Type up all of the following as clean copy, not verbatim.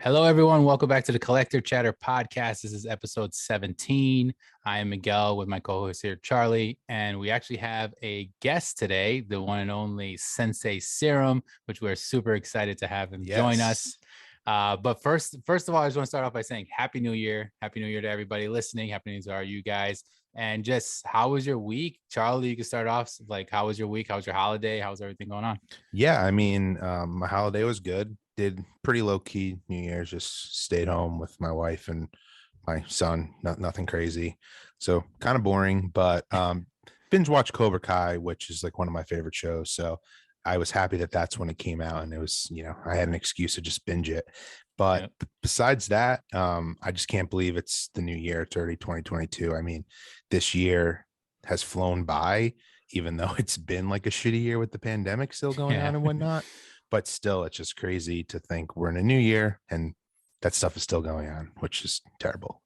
Hello, everyone. Welcome back to the Collector Chatter podcast. This is episode 17. I am Miguel with my co-host here, Charlie, and we actually have a guest today, the one and only Sensei Serum, which we're super excited to have him join us. But first of all, I just want to start off by saying Happy New Year. Happy New Year to everybody listening. Happy New Year to all you guys. And just how was your week? Charlie, you can start off. Like, how was your week? How was your holiday? How's everything going on? Yeah, my holiday was good. Did pretty low key New Year's, just stayed home with my wife and my son. Nothing crazy. So kind of boring, but binge watched Cobra Kai, which is like one of my favorite shows. So I was happy that that's when it came out, and it was, I had an excuse to just binge it. But besides that, I just can't believe it's the new year. It's already 2022. I mean, this year has flown by, even though it's been like a shitty year with the pandemic still going on and whatnot. But still, it's just crazy to think we're in a new year and that stuff is still going on, which is terrible.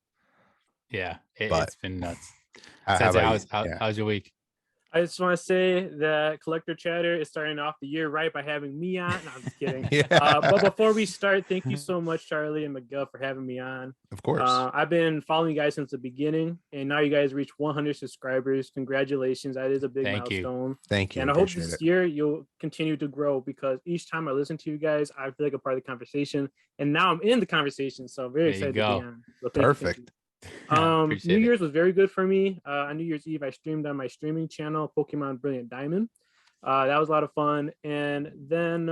Yeah, it's been nuts. How's your week? I just want to say that Collector Chatter is starting off the year right by having me on. No, I'm just kidding. But before we start, thank you so much, Charlie and Miguel, for having me on. Of course. I've been following you guys since the beginning, and now you guys reached 100 subscribers. Congratulations. That is a big milestone. Thank you. And I hope this year you'll continue to grow, because each time I listen to you guys, I feel like a part of the conversation. And now I'm in the conversation, so I'm very excited to be on. So Perfect. New Year's was very good for me. On New Year's Eve, I streamed on my streaming channel, Pokemon Brilliant Diamond. That was a lot of fun. And then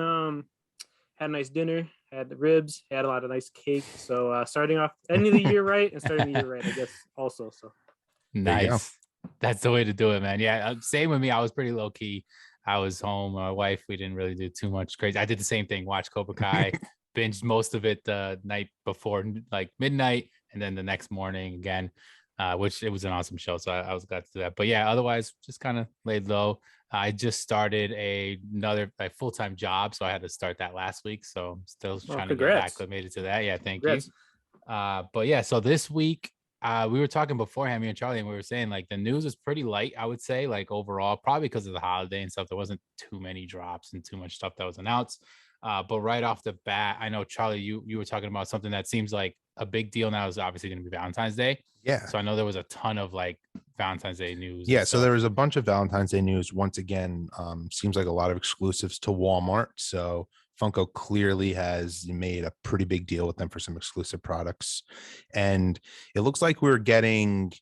had a nice dinner, had the ribs, had a lot of nice cake. So starting off ending the year right and starting the year right, I guess, also. So nice. That's the way to do it, man. Yeah, same with me. I was pretty low key. I was home. My wife, we didn't really do too much crazy. I did the same thing, watch Cobra Kai, binged most of it the night before, like midnight, and then the next morning again, which it was an awesome show. So I was glad to do that. But yeah, otherwise just kind of laid low. I just started another full-time job, so I had to start that last week. So I'm still trying to get acclimated to that. Yeah, thank you. But yeah, so this week we were talking beforehand, me and Charlie, and we were saying like the news is pretty light, I would say, like overall, probably because of the holiday and stuff. There wasn't too many drops and too much stuff that was announced. But right off the bat, I know, Charlie, you were talking about something that seems like a big deal now is obviously going to be Valentine's Day. Yeah. So I know there was a ton of like Valentine's Day news. Yeah. So there was a bunch of Valentine's Day news. Once again, seems like a lot of exclusives to Walmart. So Funko clearly has made a pretty big deal with them for some exclusive products. And it looks like we're getting,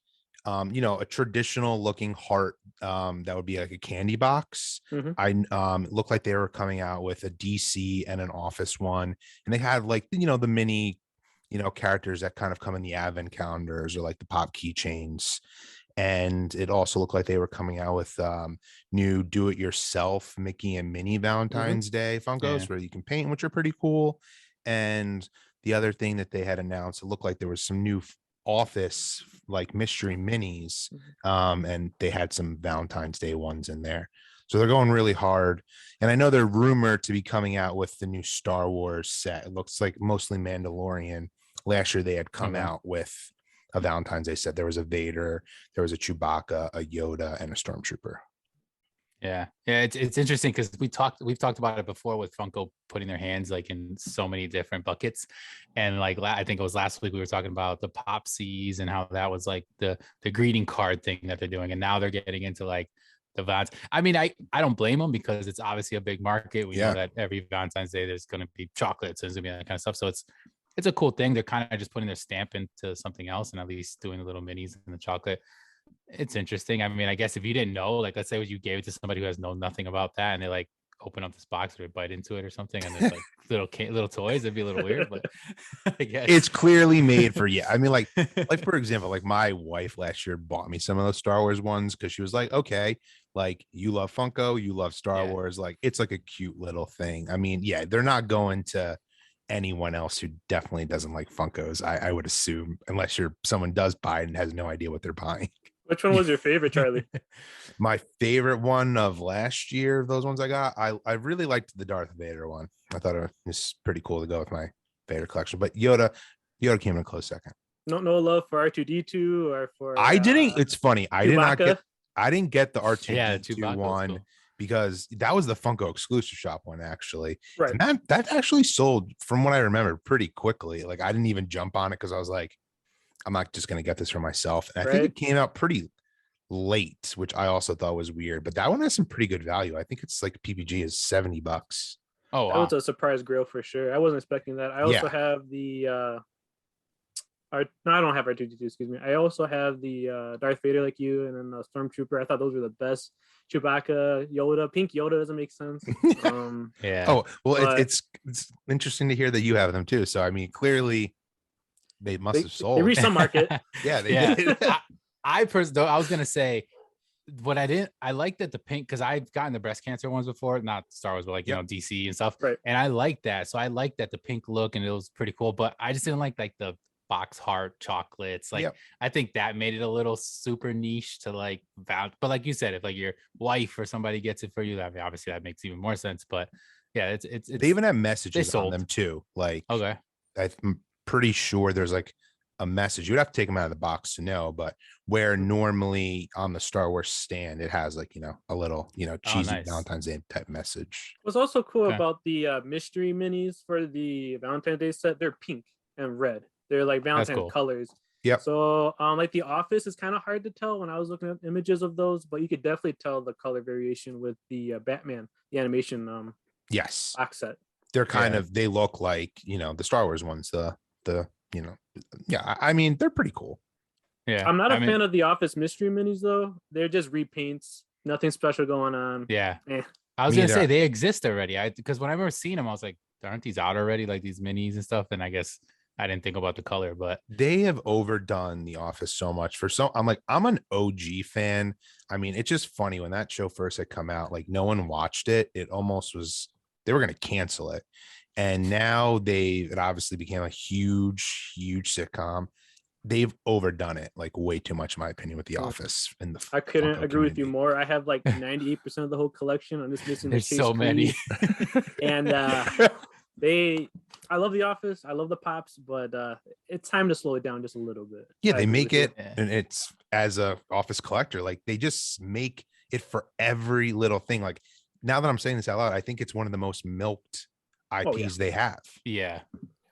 a traditional looking heart that would be like a candy box. It looked like they were coming out with a DC and an Office one. And they had like, the mini characters that kind of come in the advent calendars or like the pop keychains. And it also looked like they were coming out with new do-it-yourself Mickey and Minnie Valentine's Day Funkos where you can paint, which are pretty cool. And the other thing that they had announced, it looked like there was some new Office like mystery minis, and they had some Valentine's Day ones in there. So they're going really hard. And I know they're rumored to be coming out with the new Star Wars set. It looks like mostly Mandalorian. Last year they had come out with a Valentine's Day set. There was a Vader, there was a Chewbacca, a Yoda, and a Stormtrooper. Yeah, it's interesting because we've talked about it before with Funko putting their hands like in so many different buckets, and like I think it was last week we were talking about the Popsies and how that was like the greeting card thing that they're doing, and now they're getting into like the Valentine's. I mean, I don't blame them because it's obviously a big market. We know that every Valentine's Day there's going to be chocolates and there's going to be that kind of stuff. So it's a cool thing. They're kind of just putting their stamp into something else and at least doing the little minis and the chocolate. It's interesting. I mean, I guess if you didn't know, like, let's say you gave it to somebody who has known nothing about that and they like open up this box or bite into it or something and there's like little toys, it'd be a little weird, but I guess it's clearly made for I mean, like for example, like my wife last year bought me some of those Star Wars ones because she was like, okay, like you love Funko, you love Star Wars, like it's like a cute little thing. I mean, they're not going to anyone else who definitely doesn't like Funkos, I would assume, unless someone does buy it and has no idea what they're buying. Which one was your favorite, Charlie? My favorite one of last year, those ones I got, I really liked the Darth Vader one. I thought it was pretty cool to go with my Vader collection. But Yoda came in a close second. No love for R2D2 or for I didn't. It's funny. I didn't get the R2D2 one. Cool. because that was the Funko exclusive shop one actually. Right. And that actually sold, from what I remember, pretty quickly. Like I didn't even jump on it because I was like, I'm not just gonna get this for myself. And I think it came out pretty late, which I also thought was weird. But that one has some pretty good value. I think it's like PPG is $70. Oh, wow. That was a surprise Grail for sure. I wasn't expecting that. I also have the no, I don't have R2D2, excuse me. I also have the Darth Vader like you, and then the Stormtrooper. I thought those were the best. Chewbacca, Yoda, Pink Yoda doesn't make sense. Yeah. Oh, well, it's interesting to hear that you have them too. So I mean, clearly they must have sold. They reached some market. Yeah, they did. I personally, I was gonna say, what I liked that the pink, because I've gotten the breast cancer ones before, not Star Wars, but like, you know, DC and stuff. Right. And I like that. So I like that the pink look, and it was pretty cool. But I just didn't like the box heart chocolates. Like, I think that made it a little super niche to like vouch. But like you said, if like your wife or somebody gets it for you, I mean, obviously that makes even more sense. But yeah, it's they even have messages on them too. Like, okay, I'm pretty sure there's like a message. You would have to take them out of the box to know, but where normally on the Star Wars stand, it has like, you know, a little, you know, cheesy Valentine's Day type message. What's also cool about the mystery minis for the Valentine's Day set, they're pink and red. They're like Valentine's colors. Yeah. So like the Office is kind of hard to tell when I was looking at images of those, but you could definitely tell the color variation with the Batman, the animation yes, box set. They're kind of, they look like, you know, the Star Wars ones, the you know, I mean, they're pretty cool. Yeah. I'm not a fan of the Office mystery minis though. They're just repaints, nothing special going on. Yeah. I was gonna say they exist already. Because when I remember seeing them, I was like, aren't these out already? Like these minis and stuff. And I guess I didn't think about the color, but they have overdone The Office so much. I'm an OG fan. I mean, it's just funny when that show first had come out, like no one watched it. It almost was, they were going to cancel it. And now it obviously became a huge sitcom. They've overdone it like way too much, in my opinion, with The Office. I couldn't agree with you more. I have like 98% of the whole collection. I'm just missing there's so many. And I love The Office. I love the pops, but it's time to slow it down just a little bit. Yeah, they make it, and it's, as a Office collector, like they just make it for every little thing. Like now that I'm saying this out loud, I think it's one of the most milked IPs they have. Yeah.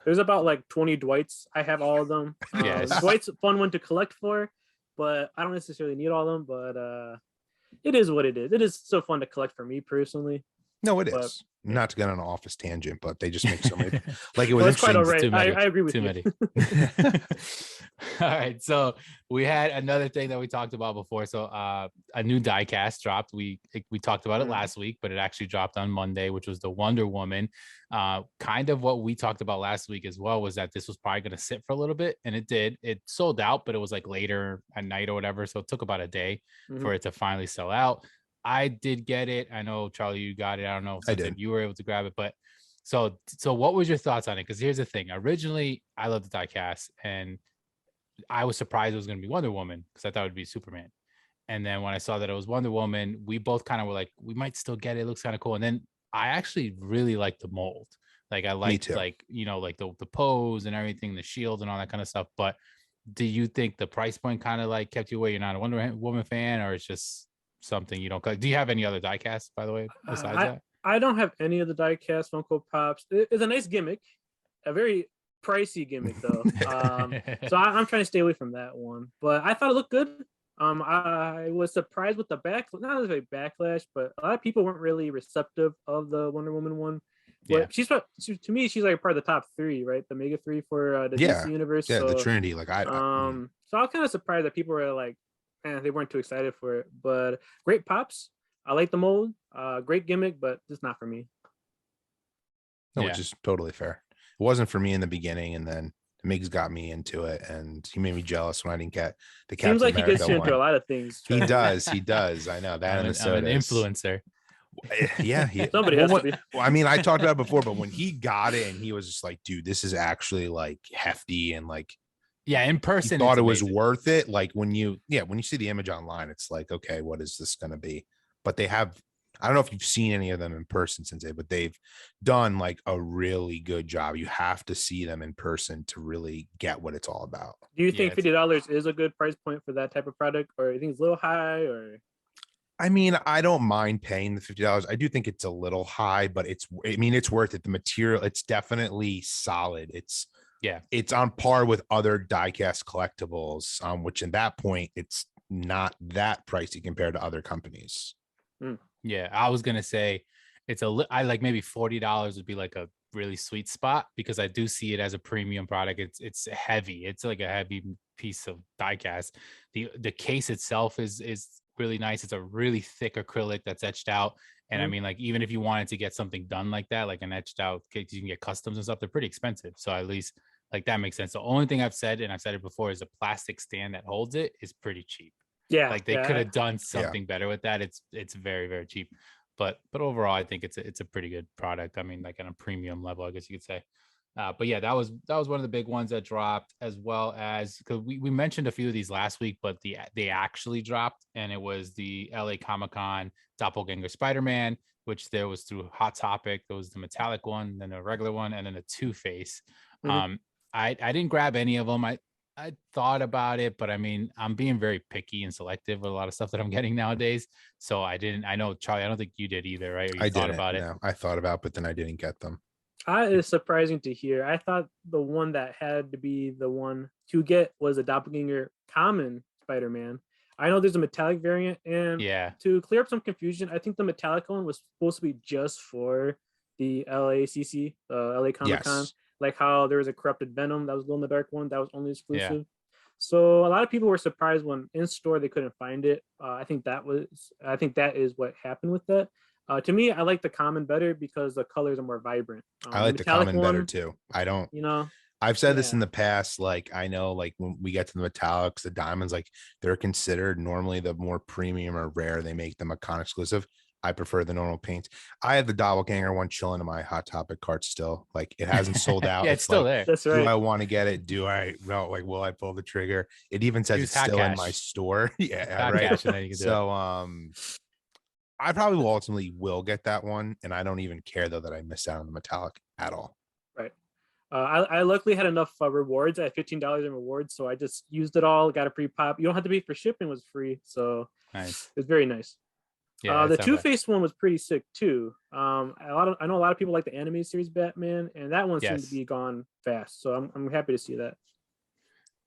There's about like 20 Dwights. I have all of them. Dwight's a fun one to collect for, but I don't necessarily need all of them. But it is what it is. It is so fun to collect for me personally. No, it is. Not to get on an Office tangent, but they just make so many. Like it was interesting. Quite all right. I agree with you. Many. All right, so we had another thing that we talked about before. So a new die cast dropped. We talked about it last week, but it actually dropped on Monday, which was the Wonder Woman. Kind of what we talked about last week as well was that this was probably going to sit for a little bit, and it did. It sold out, but it was like later at night or whatever, so it took about a day for it to finally sell out. I did get it. I know, Charlie, you got it. I don't know if you were able to grab it, but so what was your thoughts on it? Because here's the thing. Originally, I loved the die cast, and I was surprised it was going to be Wonder Woman because I thought it would be Superman. And then when I saw that it was Wonder Woman, we both kind of were like, we might still get it. It looks kind of cool. And then I actually really liked the mold. Like I liked like, you know, like the pose and everything, the shield and all that kind of stuff. But do you think the price point kind of like kept you away? You're not a Wonder Woman fan, or it's just something you don't collect? Do you have any other die casts, by the way, besides that? I don't have any of the die cast Funko Pops. It's a nice gimmick, a very pricey gimmick though. So I'm trying to stay away from that one. But I thought it looked good. I was surprised with the not necessarily backlash, but a lot of people weren't really receptive of the Wonder Woman one. But to me, she's like part of the top 3, right? The mega 3 for the DC universe. Yeah, so, the Trinity. Like so I was kind of surprised that people were like, they weren't too excited for it. But great pops. I like the mold. Great gimmick, but just not for me. No, which is totally fair. It wasn't for me in the beginning, and then Migs got me into it, and he made me jealous when I didn't get the Captain Seems like America he gets you into a lot of things. He does. I know that. I'm an influencer. Yeah, somebody has to be. Well, I mean, I talked about it before, but when he got it and he was just like, dude, this is actually like hefty and like, in person, thought it was worth it. Like when you see the image online, it's like, okay, what is this going to be? But they have, I don't know if you've seen any of them in person, Sensei, but they've done like a really good job. You have to see them in person to really get what it's all about. Do you think $50 is a good price point for that type of product, or you think it's a little high? Or I mean, I don't mind paying the $50. I do think it's a little high, but it's worth it. The material, it's definitely solid. It's on par with other diecast collectibles, which in that point, it's not that pricey compared to other companies. Yeah, I was gonna say I like maybe $40 would be like a really sweet spot, because I do see it as a premium product. It's heavy. It's like a heavy piece of diecast. The case itself is really nice. It's a really thick acrylic that's etched out. And I mean, like, even if you wanted to get something done like that, like an etched out case, you can get customs and stuff. They're pretty expensive. So at least like that makes sense. The only thing I've said, and I've said it before, is a plastic stand that holds it is pretty cheap. Yeah, like they could have done something better with that. It's very, very cheap. But overall, I think it's a pretty good product. I mean, like on a premium level, I guess you could say. But yeah, that was one of the big ones that dropped, as well as, because we mentioned a few of these last week, but they actually dropped, and it was the LA Comic-Con Doppelganger Spider-Man, which there was through Hot Topic. There was the metallic one, then a regular one, and then a Two-Face. I didn't grab any of them. I thought about it, but I mean, I'm being very picky and selective with a lot of stuff that I'm getting nowadays. So I didn't. I know, Charlie, I don't think you did either, right? Or you thought about it? No, I thought about, but then I didn't get them. It's surprising to hear. I thought the one that had to be the one to get was a Doppelganger common Spider-Man. I know there's a metallic variant, and to clear up some confusion, I think the metallic one was supposed to be just for the LACC, LA Comic-Con. Like how there was a corrupted Venom that was glow in the dark one that was only exclusive. Yeah. So a lot of people were surprised when in store they couldn't find it. I think that is what happened with that. To me, I like the common better because the colors are more vibrant. I like the common better too. I don't, I've said this in the past. Like, I know, like when we get to the metallics, the diamonds, like they're considered normally the more premium or rare. They make them a con exclusive. I prefer the normal paints. I have the Doppelganger one chilling in my Hot Topic cart still. Like, it hasn't sold out. It's still there. That's right. Do I want to get it? Will I pull the trigger? It even says it's still in my store. Right. So I probably ultimately will get that one, and I don't even care though that I missed out on the metallic at all. Right. I luckily had enough rewards. I had $15 in rewards, so I just used it all. Got a free pop. You don't have to pay for shipping. It was free, so nice. It was very nice. Yeah, the Two-Face one was pretty sick too. I know a lot of people like the animated series Batman, and that one seemed to be gone fast. So I'm happy to see that.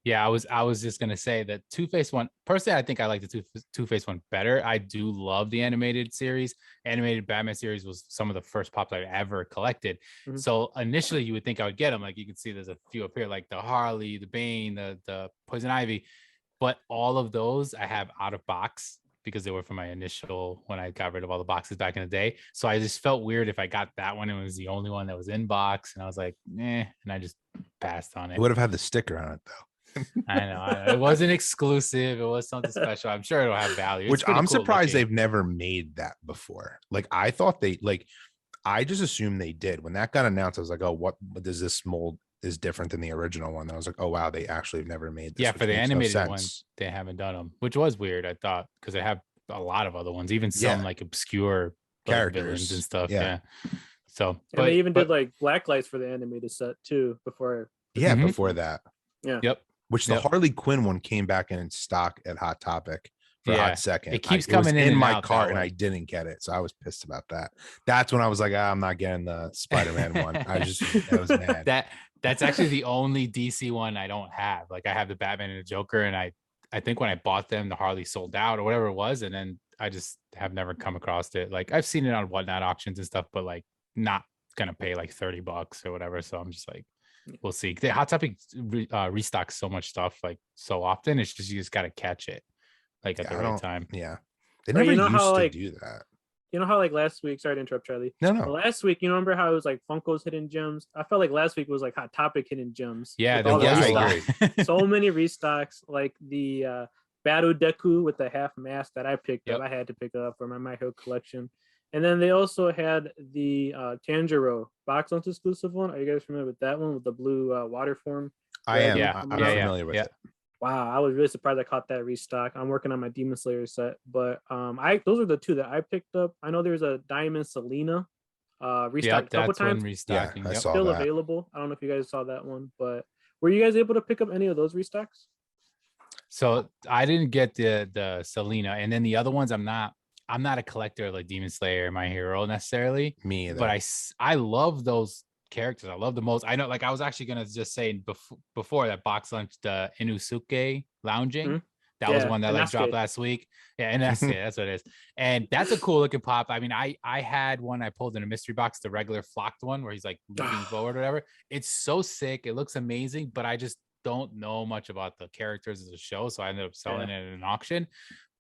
Yeah, I was just gonna say that Two-Face one. Personally, I think I like the Two-Face one better. I do love the animated series. Animated Batman series was some of the first pops I ever collected. So initially, you would think I would get them. Like, you can see there's a few up here, like the Harley, the Bane, the Poison Ivy. But all of those I have out of box, because they were from my initial, when I got rid of all the boxes back in the day. So I just felt weird if I got that one and it was the only one that was in box, and I was like, and I just passed on it. It would have had the sticker on it though. I know it wasn't exclusive. It was something special. I'm sure it'll have value. Which I'm surprised they've never made that before. Like, I thought I just assumed they did. When that got announced, I was like, oh, what does this mold is different than the original one? And I was like, oh wow, they actually have never made this. Yeah, for the animated ones, they haven't done them, which was weird, I thought, because they have a lot of other ones, even some like obscure characters and stuff. Yeah. So, but they even did like black lights for the animated set too before. Yeah, before that. Yeah. Yep. Which the Harley Quinn one came back in stock at Hot Topic for a hot second. It keeps coming in my cart, and I didn't get it, so I was pissed about that. That's when I was like, I'm not getting the Spider-Man one. I was mad. That's actually the only DC one I don't have. Like, I have the Batman and the Joker, and I think when I bought them, the Harley sold out or whatever it was, and then I just have never come across it. Like, I've seen it on Whatnot auctions and stuff, but like not gonna pay like $30 or whatever. So I'm just like, we'll see. The Hot Topic restocks so much stuff like so often. It's just, you just gotta catch it like at the right time. Yeah, they never used to do that. You know how like last week, sorry to interrupt, Charlie. No. Last week, you remember how it was like Funko's hidden gems? I felt like last week was like Hot Topic hidden gems. Yeah, I agree. So many restocks, like the Battle Deku with the half mask that I picked up. I had to pick up for my Hero collection. And then they also had the Tanjiro box lunch exclusive one. Are you guys familiar with that one with the blue water form? I am. I'm familiar with it. Wow, I was really surprised I caught that restock. I'm working on my Demon Slayer set, but those are the two that I picked up. I know there's a Diamond Selena restock a couple times. Restocking. I saw still that. Available. I don't know if you guys saw that one, but were you guys able to pick up any of those restocks? So I didn't get the Selena, and then the other ones I'm not I'm not a collector of like Demon Slayer, My Hero necessarily. Me either. But I love those characters. I love the most. I know, like I was actually gonna just say before that box lunch, the Inosuke lounging. Mm-hmm. That was one that like dropped last week. Yeah, and that's it. Is. And that's a cool looking pop. I mean, I had one I pulled in a mystery box, the regular flocked one where he's like looking forward or whatever. It's so sick. It looks amazing, but I just don't know much about the characters of the show, so I ended up selling it at an auction.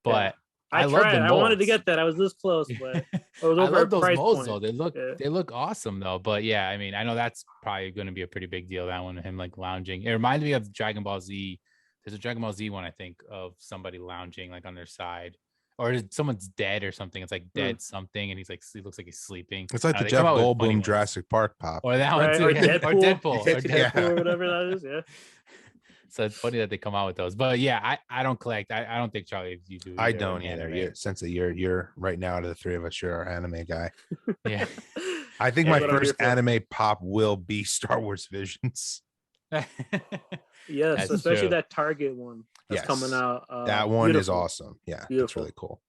But I tried. I wanted to get that. I was this close, but it was over I love those molds though. They look awesome though. But yeah, I mean, I know that's probably going to be a pretty big deal. That one, him like lounging. It reminded me of Dragon Ball Z. There's a Dragon Ball Z one, I think, of somebody lounging like on their side, or someone's dead or something. It's like dead something, and he looks like he's sleeping. It's like the Jeff Goldblum Jurassic Park pop, or that one too, or Deadpool, or whatever that is. Yeah. So it's funny that they come out with those, but yeah, I don't collect. I don't think Charlie, you do. I don't either. Since you're right now, out of the three of us, you're our anime guy. Yeah, I think my first anime pop will be Star Wars Visions. Yes, that's especially true. That Target one that's coming out. That one is awesome. Yeah, it's really cool.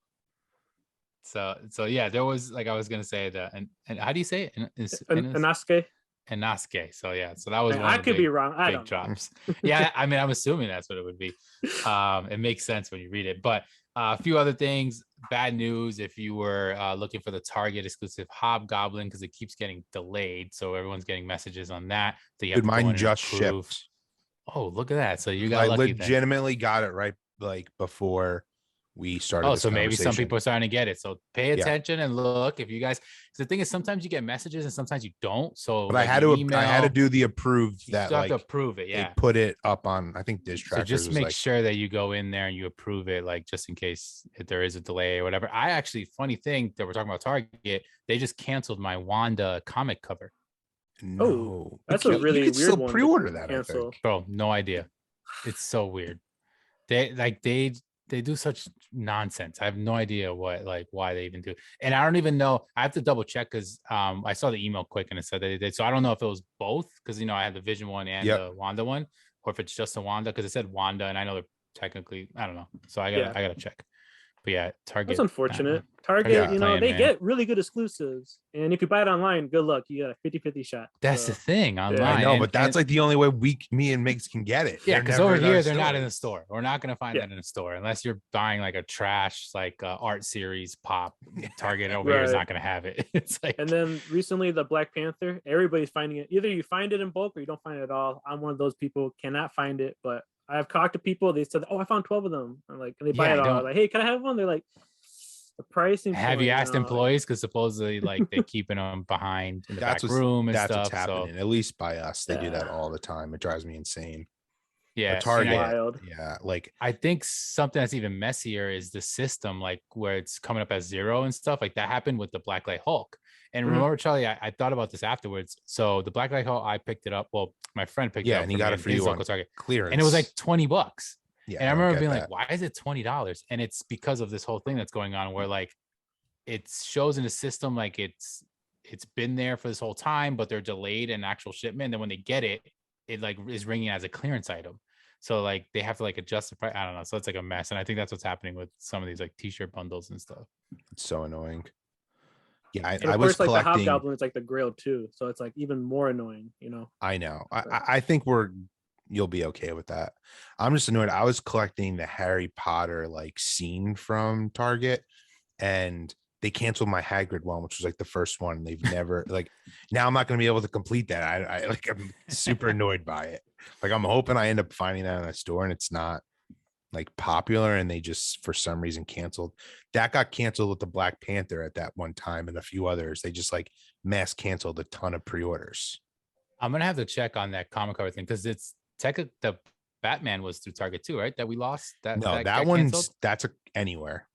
So yeah, there was like I was gonna say that, and how do you say it? Inosuke. Inosuke. So yeah, so that was one I of the could be wrong. I don't drops. Yeah, I mean, I'm assuming that's what it would be. It makes sense when you read it, but a few other things. Bad news if you were looking for the Target exclusive Hobgoblin, because it keeps getting delayed, so everyone's getting messages on that. So you have mine just shipped. Oh, look at that! So you got lucky legitimately got it right like before we started. Oh, so maybe some people are starting to get it. So pay attention and look. If you guys, the thing is, sometimes you get messages and sometimes you don't. So, but like, I had to do the approved. You have to approve it. Yeah, they put it up on. I think Dish Trackers. So just make sure that you go in there and you approve it, like just in case if there is a delay or whatever. I actually, funny thing that we're talking about Target, they just canceled my Wanda comic cover. No, that's a really weird still one. Pre-order that, cancel. Bro. No idea. It's so weird. They do such nonsense. I have no idea why they even do. And I don't even know. I have to double check because I saw the email quick and it said that they did. So I don't know if it was both because I had the Vision one and the Wanda one, or if it's just the Wanda because it said Wanda and I know they're technically I don't know. So I gotta check. But yeah, Target. That's unfortunate. Target, they get really good exclusives. And if you buy it online, good luck. You got a 50-50 shot. That's the thing online. I know, but that's like the only way me and Migs can get it. Yeah, because over here, they're not in the store. We're not going to find that in the store unless you're buying like a trash, like art series pop. Target over here is not going to have it. It's like. And then recently, the Black Panther, everybody's finding it. Either you find it in bulk or you don't find it at all. I'm one of those people, cannot find it, but I've talked to people. They said, "Oh, I found 12 of them." I'm like, and they buy it all. I'm like, hey, can I have one? They're like, the pricing. Have you asked employees? Because supposedly, like, they're keeping them behind in the back room and stuff. That's what's happening. At least by us, they do that all the time. It drives me insane. Yeah, Target. Wild. Yeah, like I think something that's even messier is the system, like where it's coming up as 0 and stuff. Like that happened with the Blacklight Hulk. And remember, Charlie, I thought about this afterwards. So the Blacklight Hulk, I picked it up. Well, my friend picked it up. Yeah, and he got it for you on Target clearance, and it was like $20. Yeah, and I remember being like, "Why is it $20?" And it's because of this whole thing that's going on, where like it shows in the system like it's been there for this whole time, but they're delayed in actual shipment. And then when they get it, it like is ringing as a clearance item. So like they have to like adjust the price. I don't know. So it's like a mess. And I think that's what's happening with some of these like t-shirt bundles and stuff. It's so annoying. Yeah, I was like collecting. The Hobgoblin, it's like the Grail too. So it's like even more annoying, I know. I think you'll be okay with that. I'm just annoyed. I was collecting the Harry Potter like scene from Target, and they canceled my Hagrid one, which was like the first one. They've never like. Now I'm not going to be able to complete that. I'm super annoyed by it. Like I'm hoping I end up finding that in a store and it's not like popular, and they just for some reason canceled. That got canceled with the Black Panther at that one time, and a few others. They just like mass canceled a ton of pre-orders. I'm gonna have to check on that comic cover thing because it's the Batman was through Target too, right? That we lost. That one's that's anywhere.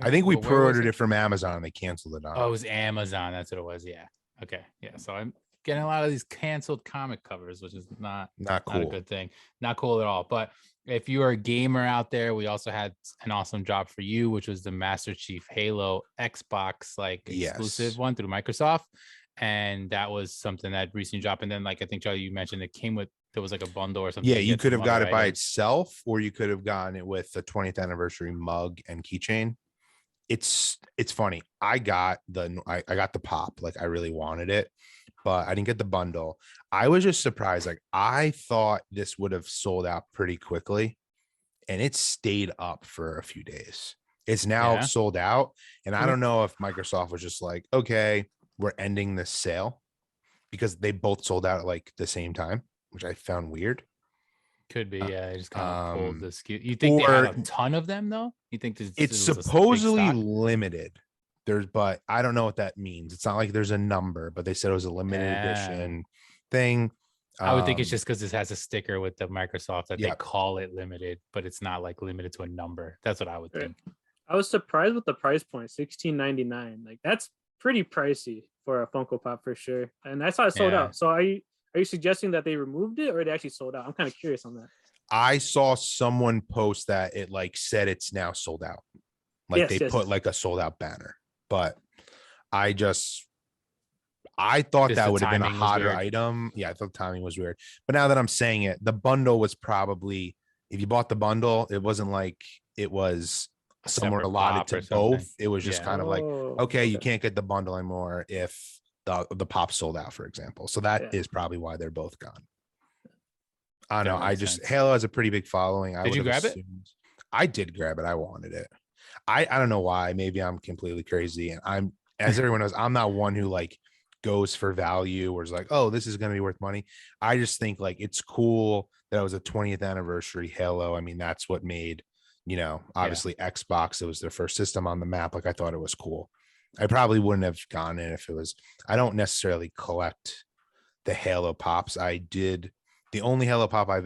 I think we pre-ordered it from Amazon and they canceled it on. Oh, it was Amazon. That's what it was. Yeah. Okay. Yeah. So I'm getting a lot of these canceled comic covers, which is not cool. Not a good thing. Not cool at all. But if you are a gamer out there, we also had an awesome drop for you, which was the Master Chief Halo Xbox exclusive one through Microsoft. And that was something that recently dropped. And then I think Charlie, you mentioned it came with, there was like a bundle or something. Yeah, you could have got it by itself, or you could have gotten it with the 20th anniversary mug and keychain. it's funny. I got the pop, like I really wanted it, but I didn't get the bundle. I was just surprised. Like I thought this would have sold out pretty quickly, and it stayed up for a few days. It's now sold out, and I don't know if Microsoft was just like, okay, we're ending this sale, because they both sold out at like the same time, which I found weird. Could be, yeah. They just kind of pulled the SKU. You think they had a ton of them though? You think it's supposedly limited? But I don't know what that means. It's not like there's a number, but they said it was a limited edition thing. I would think it's just because this has a sticker with the Microsoft that they call it limited, but it's not like limited to a number. That's what I would think. I was surprised with the price point, $16.99. Like that's pretty pricey for a Funko Pop for sure. And I saw it sold out. So are you suggesting that they removed it or it actually sold out? I'm kind of curious on that. I saw someone post that it like said it's now sold out. Like they put like a sold out banner, but I thought that would have been a hotter item. Yeah, I thought the timing was weird. But now that I'm saying it, the bundle was probably, if you bought the bundle, it wasn't like it was somewhere allotted to both. It was just kind of like, okay, you can't get the bundle anymore if the pop sold out, for example. So that is probably why they're both gone. I don't know. Halo has a pretty big following. Did you grab it? I did grab it. I wanted it. I don't know why. Maybe I'm completely crazy. And I'm, as everyone knows, I'm not one who like goes for value or is like, oh, this is going to be worth money. I just think like it's cool that it was a 20th anniversary Halo. I mean, that's what made, obviously Xbox, it was their first system on the map. Like I thought it was cool. I probably wouldn't have gone in if it was, I don't necessarily collect the Halo pops. The only Halo pop I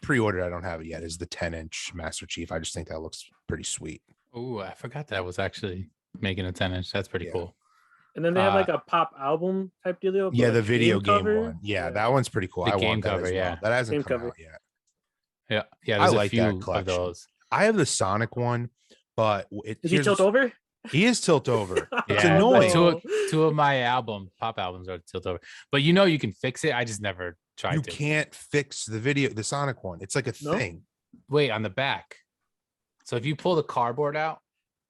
pre-ordered, I don't have it yet, is the 10-inch Master Chief. I just think that looks pretty sweet. Oh, I forgot that was actually making a 10-inch. That's pretty cool. And then they have like a pop album type deal. Yeah, the video game one. Yeah, that one's pretty cool. The game cover, that hasn't come out yet. Yeah. I like that collection. Of those. I have the Sonic one, but is he tilt over? He is tilt over. It's annoying. Two of my pop albums are tilt over, but you can fix it. I just never tried. You can't fix the Sonic one. It's like a thing. Wait, on the back. So if you pull the cardboard out,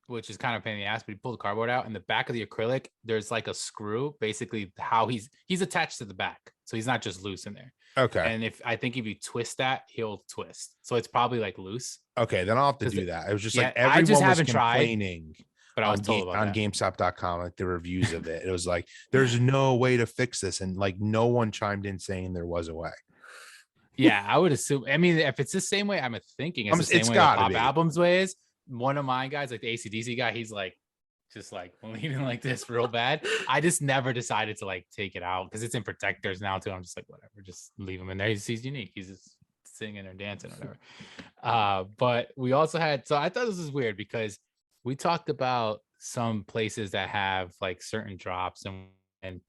which is kind of a pain in the ass, but you pull the cardboard out in the back of the acrylic, there's like a screw, basically how he's attached to the back. So he's not just loose in there. Okay. And if you twist that, he'll twist. So it's probably like loose. Okay, then I'll have to do that. It was just like everyone was complaining. But I was told about on GameStop.com, like the reviews of it. It was like, there's no way to fix this. And like no one chimed in saying there was a way. Yeah, I would assume. I mean, if it's the same way, I'm thinking it's the same way the pop albums way is. One of my guys, like the AC/DC guy, he's like, just like leaning like this real bad. I just never decided to like take it out because it's in protectors now too. I'm just like, whatever, just leave him in there. He's unique. He's just singing or dancing or whatever. But we also had, so I thought this was weird because we talked about some places that have like certain drops and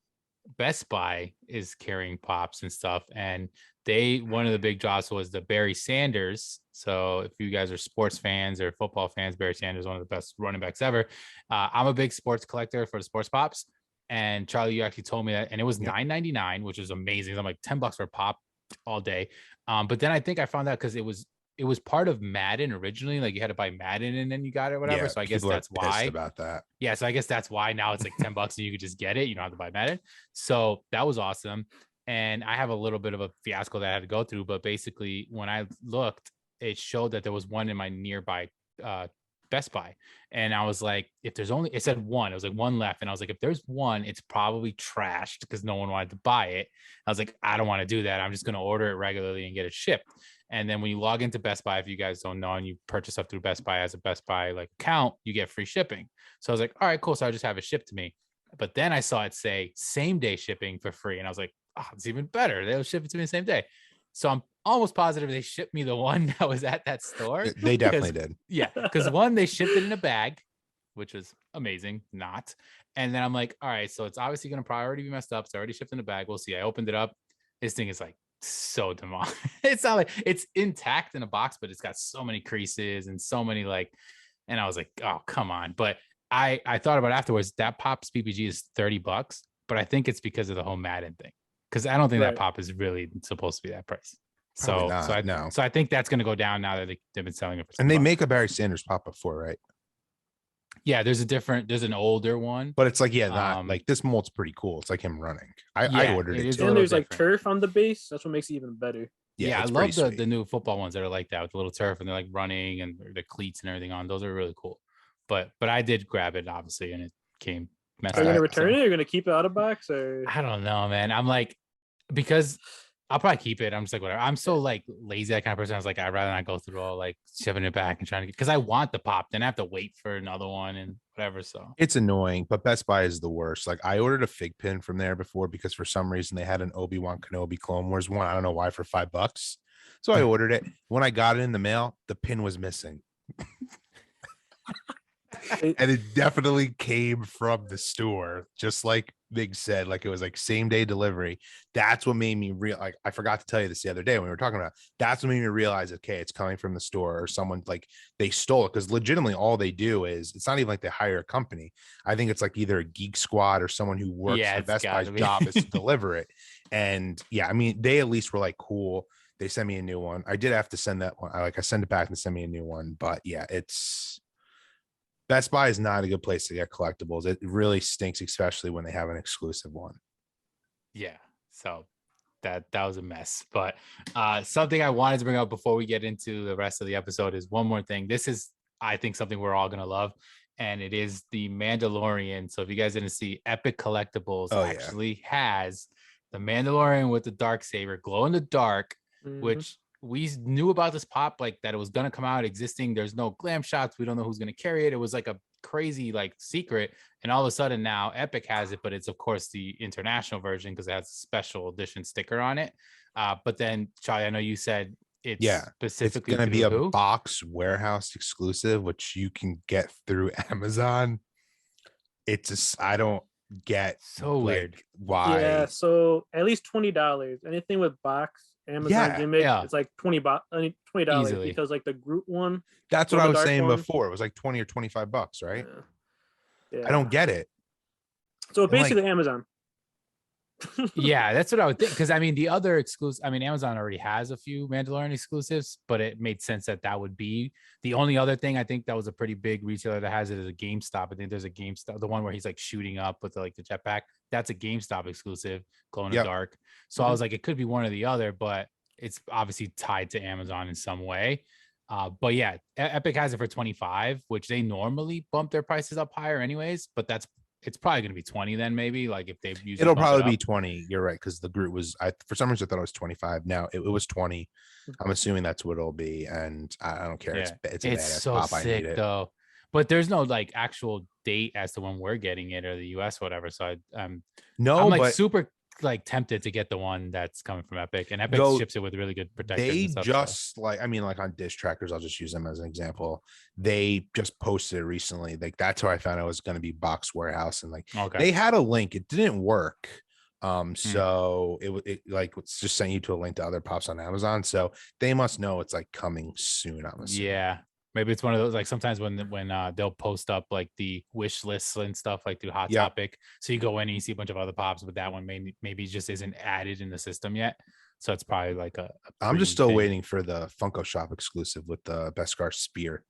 Best Buy is carrying pops and stuff. And one of the big drops was the Barry Sanders. So if you guys are sports fans or football fans, Barry Sanders, one of the best running backs ever. I'm a big sports collector for the sports pops. And Charlie, you actually told me that, and it was $9.99, which is amazing. I'm like $10 for a pop all day. But then I think I found out because it was part of Madden originally. Like you had to buy Madden and then you got it or whatever. So I guess that's why. About that. Yeah. So I guess that's why now it's like $10 and you could just get it. You don't have to buy Madden. So that was awesome. And I have a little bit of a fiasco that I had to go through. But basically, when I looked, it showed that there was one in my nearby Best Buy. And I was like, it said one. It was like one left. And I was like, if there's one, it's probably trashed because no one wanted to buy it. I was like, I don't want to do that. I'm just going to order it regularly and get it shipped. And then when you log into Best Buy, if you guys don't know, and you purchase stuff through Best Buy as a Best Buy like account, you get free shipping. So I was like, all right, cool. So I just have it shipped to me. But then I saw it say same day shipping for free. And I was like, oh, it's even better. They'll ship it to me the same day. So I'm almost positive they shipped me the one that was at that store. They definitely did. Yeah. Because one, they shipped it in a bag, which was amazing. Not. And then I'm like, all right, so it's obviously going to probably be messed up. It's already shipped in a bag. We'll see. I opened it up. This thing is like so demonic. It's not like it's intact in a box, but it's got so many creases and so many like, and I was like, oh, come on. But I thought about it afterwards, that Pop's PPG is $30, but I think it's because of the whole Madden thing. Because I don't think that pop is really supposed to be that price. So I think that's going to go down now that they've been selling it for and they make a Barry Sanders pop before, right? Yeah, there's an older one. But it's like, yeah, not like this mold's pretty cool. It's like him running. I ordered it too. And there's like turf on the base. That's what makes it even better. Yeah, I love the new football ones that are like that with the little turf and they're like running and the cleats and everything on. Those are really cool. But I did grab it obviously, and it came messed up. Are you gonna return it? Or are you gonna keep it out of box? Or I don't know, man. I'm like, because I'll probably keep it. I'm just like, whatever. I'm so like lazy, that kind of person. I was like, I'd rather not go through all like shoving it back and trying to get, because I want the pop. Then I have to wait for another one and whatever. So it's annoying, but Best Buy is the worst. Like I ordered a fig pin from there before because for some reason they had an Obi-Wan Kenobi Clone Wars one. I don't know why, for $5. So I ordered it. When I got it in the mail, the pin was missing. And it definitely came from the store, just like Big said, like it was like same day delivery. That's what made me like, I forgot to tell you this the other day when we were talking about, that's what made me realize, okay, it's coming from the store or someone like they stole it. Because legitimately all they do is, it's not even like they hire a company. I think it's like either a Geek Squad or someone who works for Best Buy's job is to deliver it. And yeah, I mean, they at least were like, cool. They sent me a new one. I did have to send that one. I send it back and send me a new one. But yeah, Best Buy is not a good place to get collectibles. It really stinks, especially when they have an exclusive one. Yeah, so that was a mess. But something I wanted to bring up before we get into the rest of the episode is one more thing. This is, I think, something we're all gonna love, and it is the Mandalorian. So if you guys didn't see, Epic Collectibles actually has the Mandalorian with the Darksaber, glow in the dark, which we knew about this pop, like that it was gonna come out existing. There's no glam shots. We don't know who's gonna carry it. It was like a crazy like secret, and all of a sudden now Epic has it, but it's of course the international version because it has a special edition sticker on it. But then Charlie, I know you said it's specifically going to be a box warehouse exclusive, which you can get through Amazon. It's just, I don't get so weird why. Yeah, so at least $20. Anything with box Amazon gimmick, it's like $20 because like the group one. That's what I was saying before. It was like 20 or $25, right? Yeah. I don't get it. So basically, Amazon. Yeah, that's what I would think. Because I mean, the other exclusive, I mean, Amazon already has a few Mandalorian exclusives, but it made sense that would be the only other thing. I think that was a pretty big retailer that has it as a GameStop. I think there's a GameStop, the one where he's like shooting up with the jetpack. That's a GameStop exclusive, glow in the dark. So I was like, it could be one or the other, but it's obviously tied to Amazon in some way. But yeah, Epic has it for 25, which they normally bump their prices up higher anyways, but it's probably going to be 20 then, maybe, like if they've used it'll probably be 20. You're right, because the group was, for some reason I thought it was 25. Now it was 20. I'm assuming that's what it'll be, and I don't care. Yeah. It's a badass so pop. Sick, I need it though. But there's no like actual date as to when we're getting it or the US, whatever. So I'm like super like tempted to get the one that's coming from Epic, and Epic ships it with really good protection. They just like, I mean, like on dish trackers, I'll just use them as an example. They just posted it recently. Like that's how I found out it was going to be Box Warehouse, and like they had a link. It didn't work. So it like it's just sent you to a link to other pops on Amazon. So they must know it's like coming soon. I'm assuming. Yeah. Maybe it's one of those, like sometimes when they'll post up like the wish lists and stuff like through Hot Topic. So you go in and you see a bunch of other pops, but that one maybe just isn't added in the system yet. So it's probably like I'm just still waiting for the Funko Shop exclusive with the Beskar spear.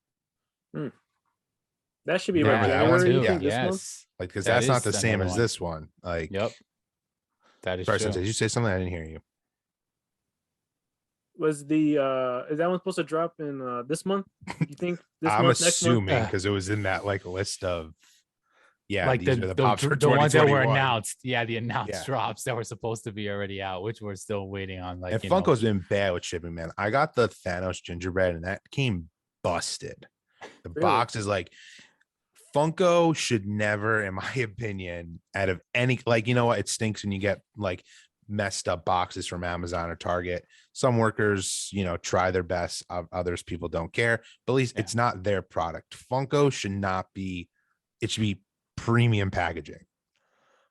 That should be right January. Yes. Like, because that's not the same as this one. Like, that is true. Did you say something? I didn't hear you. Was the is that one supposed to drop in this month? You think I'm assuming because it was in that like list of like these are the pops for the ones that were announced. Yeah, the announced drops that were supposed to be already out, which we're still waiting on. Like, and Funko's been bad with shipping, man. I got the Thanos gingerbread and that came busted. The box is like, Funko should never, in my opinion, out of any, like, you know what, it stinks when you get like messed up boxes from Amazon or Target. Some workers, try their best. Others, people don't care, but at least it's not their product. Funko should not be, it should be premium packaging.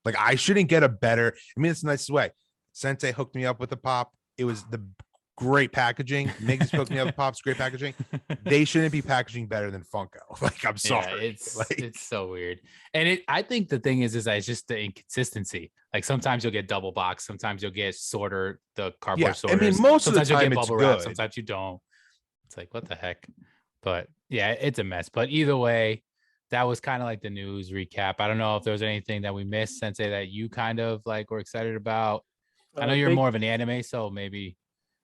Like, I shouldn't get a better, I mean, it's the nicest way. Sensei hooked me up with a pop. It was the great packaging. Migs hooked me up with pops, great packaging. They shouldn't be packaging better than Funko. Like, I'm sorry. It's so weird. And I think the thing is it's just the inconsistency. Like sometimes you'll get double box, sometimes you'll get the cardboard sorters. I mean, most sometimes of the time you'll get it's bubble good. wrap, sometimes you don't. It's like, what the heck? But yeah, it's a mess. But either way, that was kind of like the news recap. I don't know if there was anything that we missed, Sensei, that you kind of like were excited about. I know you're more of an anime, so maybe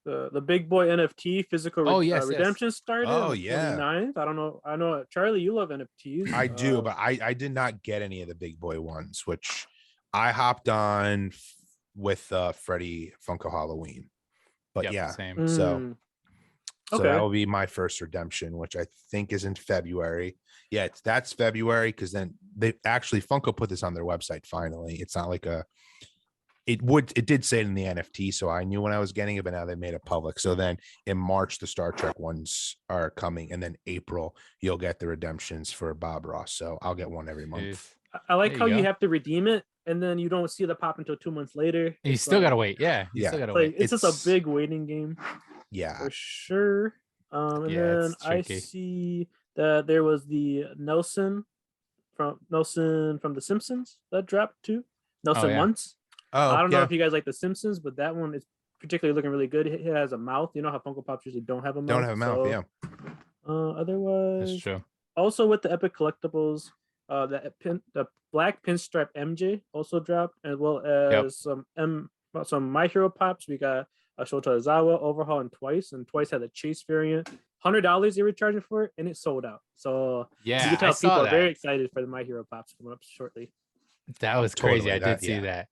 the big boy NFT physical redemption started on the 29th. I don't know. I know Charlie, you love NFTs. I do, but I did not get any of the big boy ones, which I hopped on with Freddy Funko Halloween. But same. So that will be my first redemption, which I think is in February. Yeah, that's February, because then they actually Funko put this on their website finally. It's not like it did say it in the NFT, so I knew when I was getting it, but now they made it public. So then in March, the Star Trek ones are coming, and then April, you'll get the redemptions for Bob Ross. So I'll get one every month. I like how you have to redeem it, and then you don't see the pop until 2 months later. You still gotta wait. Yeah, you still gotta wait. It's just a big waiting game. Yeah, for sure. And then I see that there was the Nelson from The Simpsons that dropped too. Nelson Once. I don't know if you guys like The Simpsons, but that one is particularly looking really good. It has a mouth. You know how Funko Pops usually don't have a mouth. Don't have a mouth, yeah. Otherwise, that's true. Also with the Epic Collectibles, the black pinstripe MJ also dropped, as well as some My Hero Pops. We got a Shota Ozawa overhaul and Twice had a Chase variant. $100 they were charging for it, and it sold out. So yeah, you can tell people are very excited for the My Hero Pops coming up shortly. That was crazy. I did see that.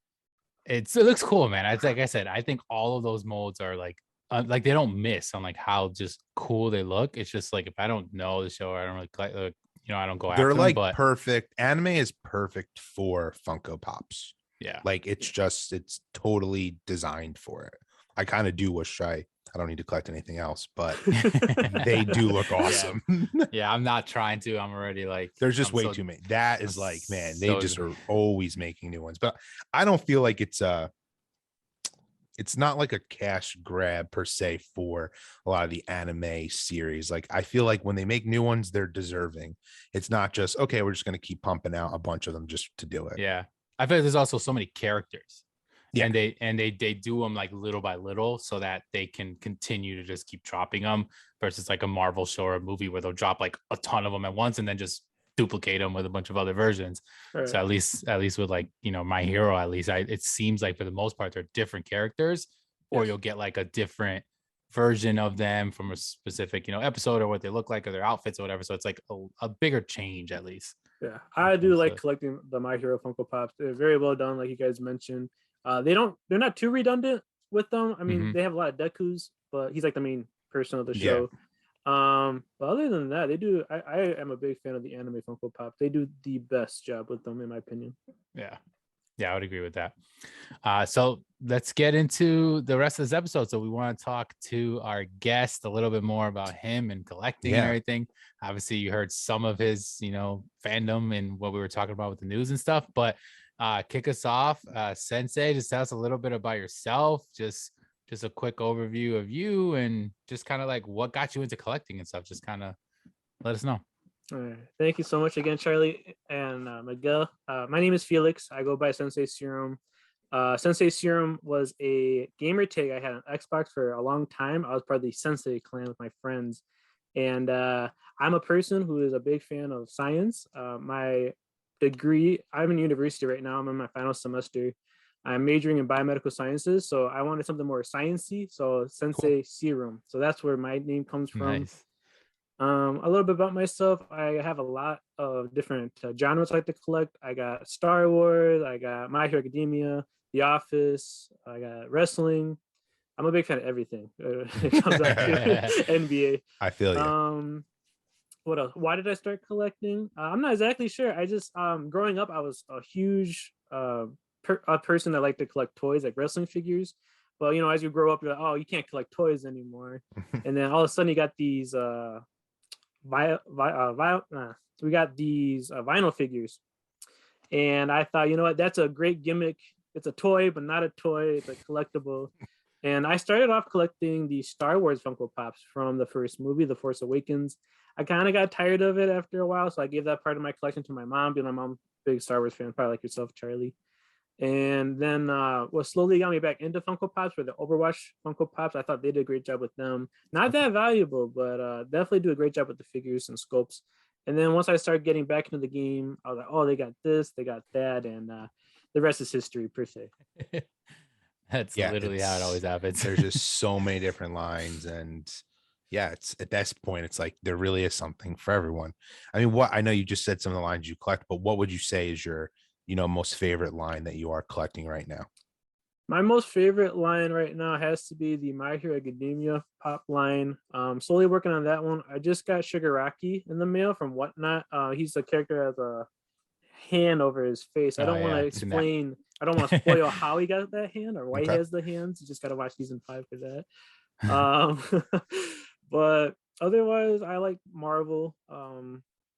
It looks cool, man. It's like I said, I think all of those molds are like they don't miss on like how just cool they look. It's just like if I don't know the show, I don't really I don't go after them. They're like perfect. Anime is perfect for Funko Pops. Yeah, like it's totally designed for it. I kind of do wish I don't need to collect anything else, but they do look awesome. Yeah, I'm not trying to. I'm already like, there's just way too many. That is like, man, they just are always making new ones. But I don't feel like it's not like a cash grab per se for a lot of the anime series. Like I feel like when they make new ones, they're deserving. It's not just, okay, we're just going to keep pumping out a bunch of them just to do it. Yeah. I feel like there's also so many characters. Yeah. And they do them like little by little so that they can continue to just keep dropping them versus like a Marvel show or a movie where they'll drop like a ton of them at once and then just duplicate them with a bunch of other versions. Right. So at least with like, My Hero, at least it seems like for the most part, they're different characters, or you'll get like a different version of them from a specific, episode or what they look like or their outfits or whatever. So it's like a bigger change at least. Yeah. I do like collecting the My Hero Funko Pops. They're very well done. Like you guys mentioned. They're not too redundant with them. I mean, they have a lot of Deku's, but he's like the main person of the show. But other than that, they do. I am a big fan of the anime Funko Pop. They do the best job with them, in my opinion. Yeah, I would agree with that. So let's get into the rest of this episode. So we want to talk to our guest a little bit more about him and collecting and everything. Obviously, you heard some of his, fandom and what we were talking about with the news and stuff, but. Kick us off, Sensei. Just tell us a little bit about yourself. Just a quick overview of you, and just kind of like what got you into collecting and stuff. Just kind of let us know. All right. Thank you so much again, Charlie and Miguel. My name is Felix. I go by Sensei Serum. Sensei Serum was a gamer tag I had on Xbox for a long time. I was part of the Sensei clan with my friends, and I'm a person who is a big fan of science. My degree, I'm in university right now. I'm in my final semester. I'm majoring in biomedical sciences, so I wanted something more sciencey. So Sensei Serum. So that's where my name comes from. Nice. A little bit about myself. I have a lot of different genres I like to collect. I got Star Wars. I got My Hero Academia, The Office. I got wrestling. I'm a big fan of everything. It comes out to NBA. I feel you. What else? Why did I start collecting? I'm not exactly sure. I just growing up, I was a huge a person that liked to collect toys, like wrestling figures. But as you grow up, you're like, oh, you can't collect toys anymore. And then all of a sudden, you got these we got these vinyl figures, and I thought, you know what, that's a great gimmick. It's a toy, but not a toy. It's a collectible. And I started off collecting the Star Wars Funko Pops from the first movie, The Force Awakens. I kind of got tired of it after a while, so I gave that part of my collection to my mom, being my mom's big Star Wars fan, probably like yourself, Charlie. And then what slowly got me back into Funko Pops were the Overwatch Funko Pops. I thought they did a great job with them. Not that valuable, but definitely do a great job with the figures and scopes. And then once I started getting back into the game, I was like, oh, they got this, they got that, and the rest is history per se. That's literally how it always happens. There's just so many different lines, and yeah, it's at this point, it's like there really is something for everyone. I mean, I know you just said some of the lines you collect, but what would you say is your, most favorite line that you are collecting right now? My most favorite line right now has to be the My Hero Academia pop line. Slowly working on that one. I just got Shigaraki in the mail from Whatnot. He's a character that has a hand over his face. I don't want to explain. I don't want to spoil how he got that hand or why he has the hands. You just got to watch season 5 for that. But otherwise, I like Marvel.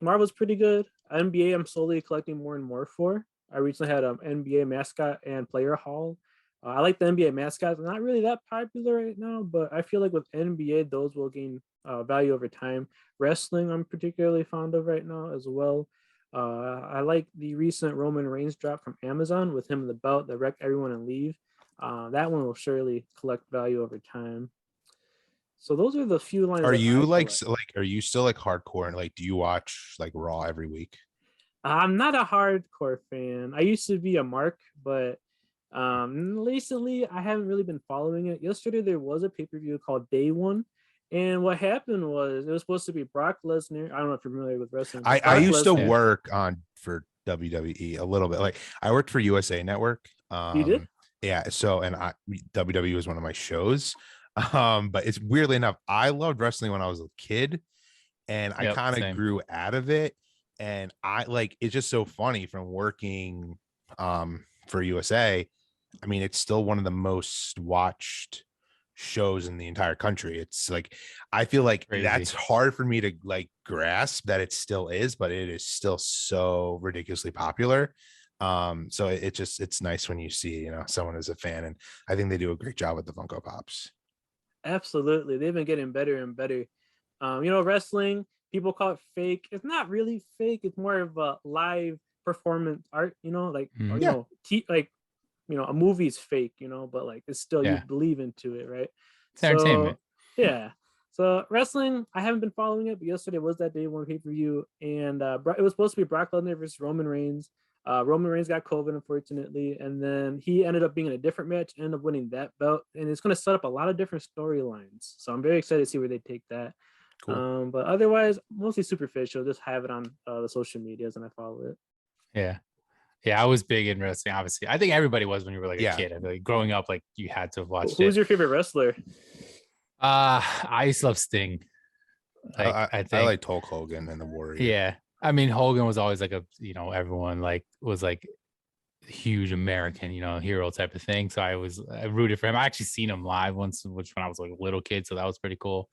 Marvel's pretty good. NBA, I'm slowly collecting more and more for. I recently had an NBA mascot and player haul. I like the NBA mascots. Not really that popular right now, but I feel like with NBA, those will gain value over time. Wrestling, I'm particularly fond of right now as well. I like the recent Roman Reigns drop from Amazon with him in the belt that wrecked everyone and leave. That one will surely collect value over time. So those are the few lines. Are you like are you still like hardcore and like do you watch like Raw every week? I'm not a hardcore fan. I used to be a mark, but recently I haven't really been following it. Yesterday there was a pay-per-view called Day One, and what happened was it was supposed to be Brock Lesnar. I don't know if you're familiar with wrestling. I used to work for WWE a little bit. Like I worked for USA Network. You did? Yeah. So WWE was one of my shows. But it's weirdly enough, I loved wrestling when I was a kid, and I kind of grew out of it. And I like it's just so funny from working for USA. I mean, it's still one of the most watched shows in the entire country. It's like I feel like that's hard for me to like grasp that it still is, but it is still so ridiculously popular. So it's nice when you see someone is a fan, and I think they do a great job with the Funko Pops. Absolutely, they've been getting better and better. Wrestling, people call it fake. It's not really fake. It's more of a live performance art. A movie's fake. But like it's still you believe into it, right? It's entertainment. Yeah. So wrestling, I haven't been following it, but yesterday was that Day One pay-per-view, and it was supposed to be Brock Lesnar versus Roman Reigns. Roman Reigns got COVID, unfortunately, and then he ended up being in a different match, ended up winning that belt, and it's going to set up a lot of different storylines. So I'm very excited to see where they take that. Cool. But otherwise, mostly superficial. Just have it on the social medias, and I follow it. Yeah, I was big in wrestling. Obviously, I think everybody was when you were like a kid. I feel like growing up, like you had to watch. Who's your favorite wrestler? I used to love Sting. I like Hulk Hogan and the Warrior. Yeah. I mean, Hogan was always like everyone like was like huge American, hero type of thing. So I rooted for him. I actually seen him live once, which when I was like a little kid. So that was pretty cool.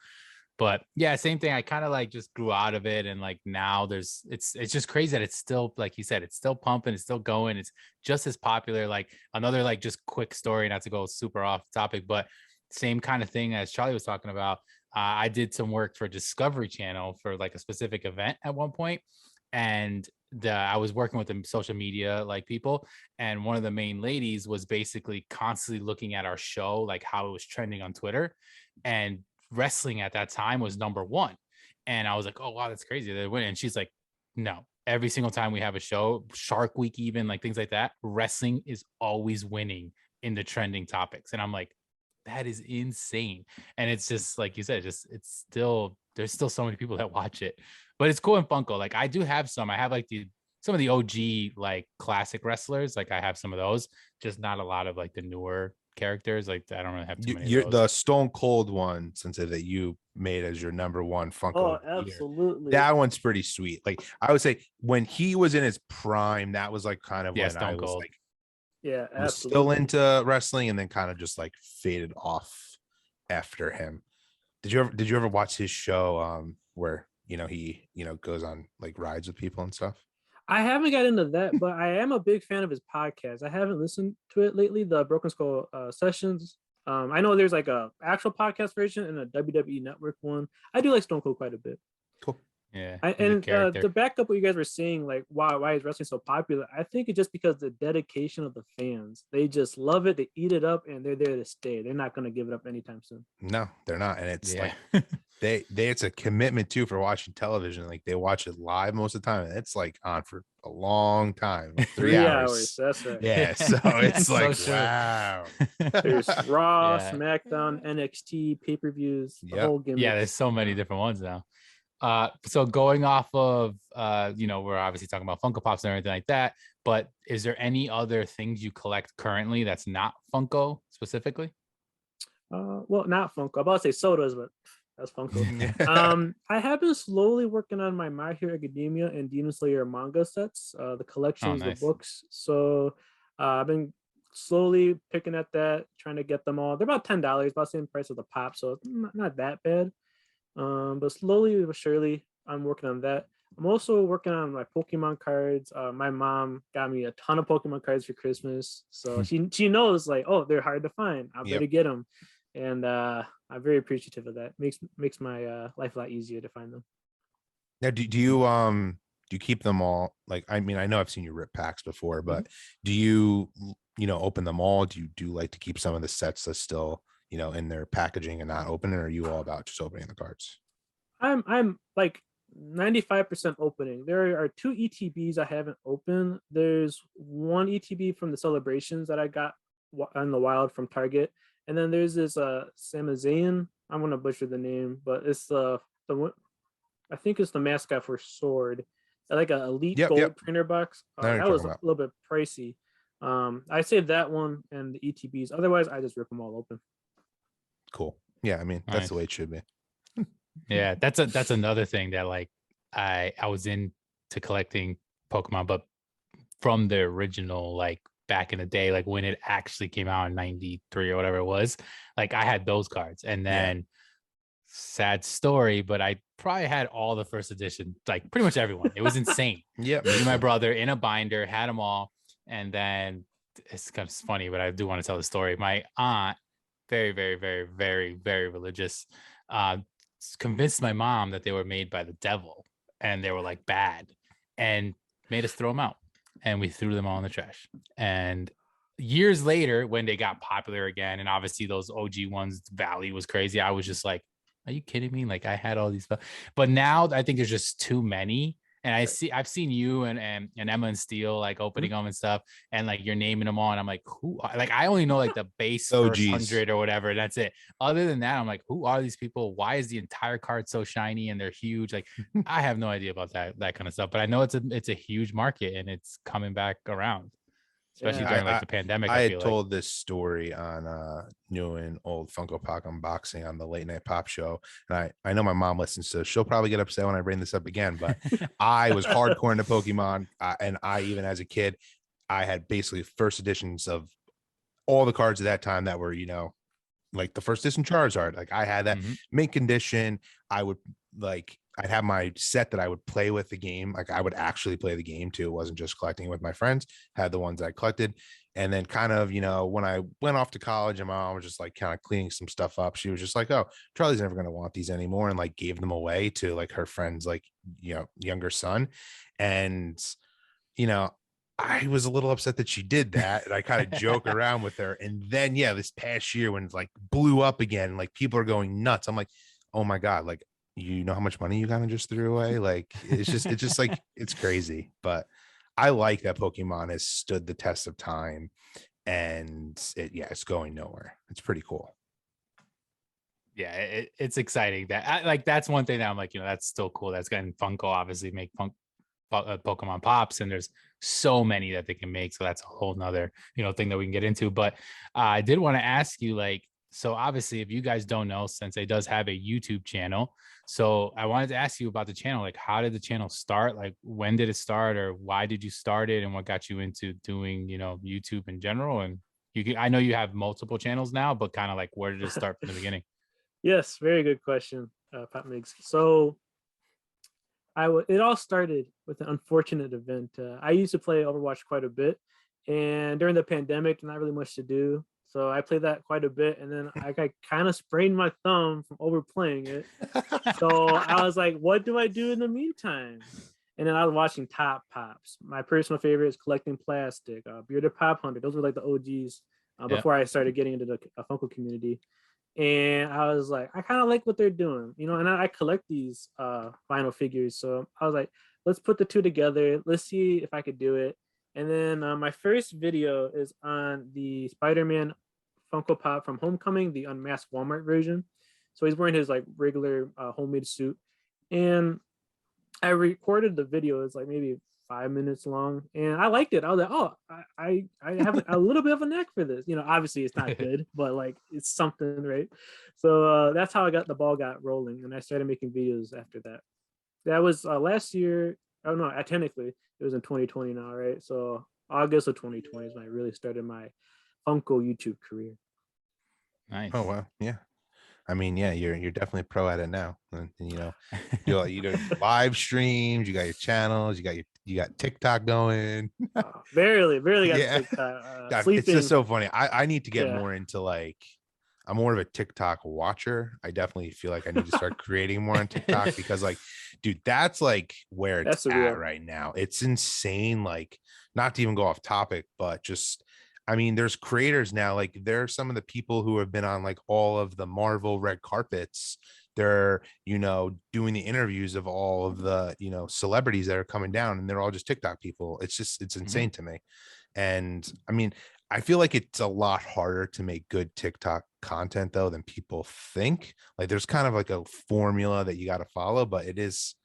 But yeah, same thing. I kind of like just grew out of it. And like now it's just crazy that it's still, like you said, it's still pumping. It's still going. It's just as popular. Like another like just quick story, not to go super off topic, but same kind of thing as Charlie was talking about. I did some work for Discovery Channel for like a specific event at one point, and I was working with the social media like people, and one of the main ladies was basically constantly looking at our show, like how it was trending on Twitter, and wrestling at that time was number one. And I was like, oh wow, that's crazy, they're winning. And she's like, no, every single time we have a show, Shark Week, even like things like that, wrestling is always winning in the trending topics. And I'm like, that is insane. And it's just like you said, there's still so many people that watch it, but it's cool in Funko. Like I do have some. I have like some of the OG like classic wrestlers. Like I have some of those, just not a lot of like the newer characters. Like I don't really have too many. You're the Stone Cold one, Sensei, that you made as your number one Funko. Oh, absolutely. That one's pretty sweet. Like I would say when he was in his prime, that was like kind of when Stone I was Cold. Like, yeah, absolutely. Was still into wrestling, and then kind of just like faded off after him. Did you ever watch his show where he goes on like rides with people and stuff? I haven't got into that, but I am a big fan of his podcast. I haven't listened to it lately, the Broken Skull Sessions. I know there's like a actual podcast version and a WWE Network one. I do like Stone Cold quite a bit. Cool. Yeah. To back up what you guys were saying, like why is wrestling so popular? I think it's just because the dedication of the fans. They just love it. They eat it up, and they're there to stay. They're not going to give it up anytime soon. No, they're not. And it's like it's a commitment too for watching television. Like they watch it live most of the time, and it's like on for a long time, like 3 hours. That's right. Yeah, so it's So like true. wow. There's Raw, Yeah. SmackDown, NXT, pay-per-views, the whole gimmick. Yeah, there's so many different ones now. So going off of we're obviously talking about Funko Pops and everything like that, but is there any other things you collect currently that's not Funko specifically? Well, not Funko. I'm about to say sodas, but that's Funko. I have been slowly working on my My Hero Academia and Demon Slayer manga sets, the collections, nice. the books. So I've been slowly picking at that, trying to get them all. They're about $10, about the same price as the pop, so not that bad. But slowly but surely, I'm working on that. I'm also working on my Pokemon cards. My mom got me a ton of Pokemon cards for Christmas, so she knows like, oh, they're hard to find. I better get them, and I'm very appreciative of that. Makes my life a lot easier to find them. Now, do you keep them all? Like, I mean, I know I've seen you rip packs before, but do you open them all? Do you like to keep some of the sets that's still in their packaging and not open, or are you all about just opening the cards? I'm like 95% opening. There are 2 ETBs I haven't opened. There's one ETB from the celebrations that I got on the wild from Target, and then there's this Samazean. I'm gonna butcher the name, but it's the I think it's the mascot for Sword, like a elite gold printer box. That was a little bit pricey. I saved that one and the ETBs. Otherwise, I just rip them all open. Cool. Yeah, I mean that's the way it should be. Yeah, that's another thing that like I was into collecting Pokemon, but from the original, like back in the day, like when it actually came out in 93 or whatever it was, like I had those cards. And then sad story, but I probably had all the first edition, like pretty much everyone. It was insane. Me and my brother in a binder had them all. And then it's kind of funny, but I do want to tell the story. My aunt, very, very, very, very, very religious, convinced my mom that they were made by the devil and they were like bad, and made us throw them out, and we threw them all in the trash. And years later, when they got popular again, and obviously those OG ones value was crazy, I was just like, are you kidding me? Like I had all these, but now I think there's just too many. And I've seen you and Emma and Steele like opening them and stuff, and like you're naming them all, and I'm like, who? Like I only know like the base first 100 or whatever. That's it. Other than that, I'm like, who are these people? Why is the entire card so shiny and they're huge? Like I have no idea about that kind of stuff. But I know it's a huge market and it's coming back around, especially during like the pandemic. I had told this story on new and old Funko Pop unboxing on the Late Night Pop show, and I know my mom listens to this. She'll probably get upset when I bring this up again, but I was hardcore into Pokemon, and I even as a kid, I had basically first editions of all the cards at that time that were like the first edition Charizard. Like I had that mint condition. I'd have my set that I would play with the game. Like I would actually play the game too. It wasn't just collecting with my friends. Had the ones I collected. And then kind of, when I went off to college and my mom was just like kind of cleaning some stuff up, she was just like, oh, Charlie's never going to want these anymore. And like gave them away to like her friend's like, younger son. And, I was a little upset that she did that. And I kind of joke around with her. And then, this past year when it's like blew up again, like people are going nuts. I'm like, oh my God, like, you know how much money you kind of just threw away? Like it's just like it's crazy. But I like that Pokemon has stood the test of time, and it's going nowhere. It's pretty cool. Yeah, it's exciting. That that's one thing that I'm like, that's still cool. That's getting Funko obviously make Pokemon Pops, and there's so many that they can make. So that's a whole nother thing that we can get into. But I did want to ask you, like, so obviously, if you guys don't know, Sensei does have a YouTube channel. So I wanted to ask you about the channel. Like, how did the channel start? Like, when did it start, or why did you start it, and what got you into doing, YouTube in general? And I know you have multiple channels now, but kind of like, where did it start from the beginning? Yes, very good question, Pat Miggs. So it all started with an unfortunate event. I used to play Overwatch quite a bit, and during the pandemic, not really much to do. So I played that quite a bit, and then I kind of sprained my thumb from overplaying it. So I was like, what do I do in the meantime? And then I was watching Top Pops. My personal favorite is Collecting Plastic, Bearded Pop Hunter. Those were like the OGs before I started getting into the Funko community. And I was like, I kind of like what they're doing, you know, and I collect these vinyl figures. So I was like, let's put the two together. Let's see if I could do it. And then my first video is on the Spider-Man Funko Pop from Homecoming, the unmasked Walmart version. So he's wearing his like regular homemade suit. And I recorded the video. It's like maybe 5 minutes long, and I liked it. I was like, oh, I have a little bit of a knack for this. You know, obviously it's not good, but like it's something, right? So that's how the ball got rolling, and I started making videos after that. That was last year. Oh no, technically it was in 2020 now, right? So August of 2020 is when I really started my Funko YouTube career. Nice. Oh wow, yeah. I mean, yeah, you're definitely a pro at it now. And you know, you do live streams, you got your channels, you got TikTok going. Barely got Yeah. TikTok. It's just so funny. I need to get Yeah. more into like, I'm more of a TikTok watcher. I definitely feel like I need to start creating more on TikTok because like, dude, that's like where it's at right now. It's insane. Like, not to even go off topic, but just, I mean, there's creators now, like there are some of the people who have been on like all of the Marvel red carpets. They're, you know, doing the interviews of all of the, you know, celebrities that are coming down, and they're all just TikTok people. It's just, it's insane to me. And I mean, I feel like it's a lot harder to make good TikTok content though than people think. Like there's kind of like a formula that you got to follow, but it is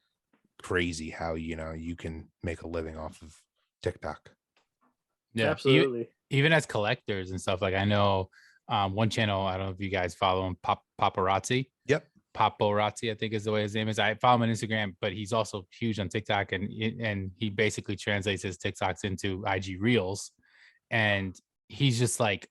crazy how, you know, you can make a living off of TikTok. Yeah, absolutely. Even as collectors and stuff, like I know one channel, I don't know if you guys follow him, Paparazzi. Yep. Paparazzi, I think is the way his name is. I follow him on Instagram, but he's also huge on TikTok, and he basically translates his TikToks into IG Reels, and he's just like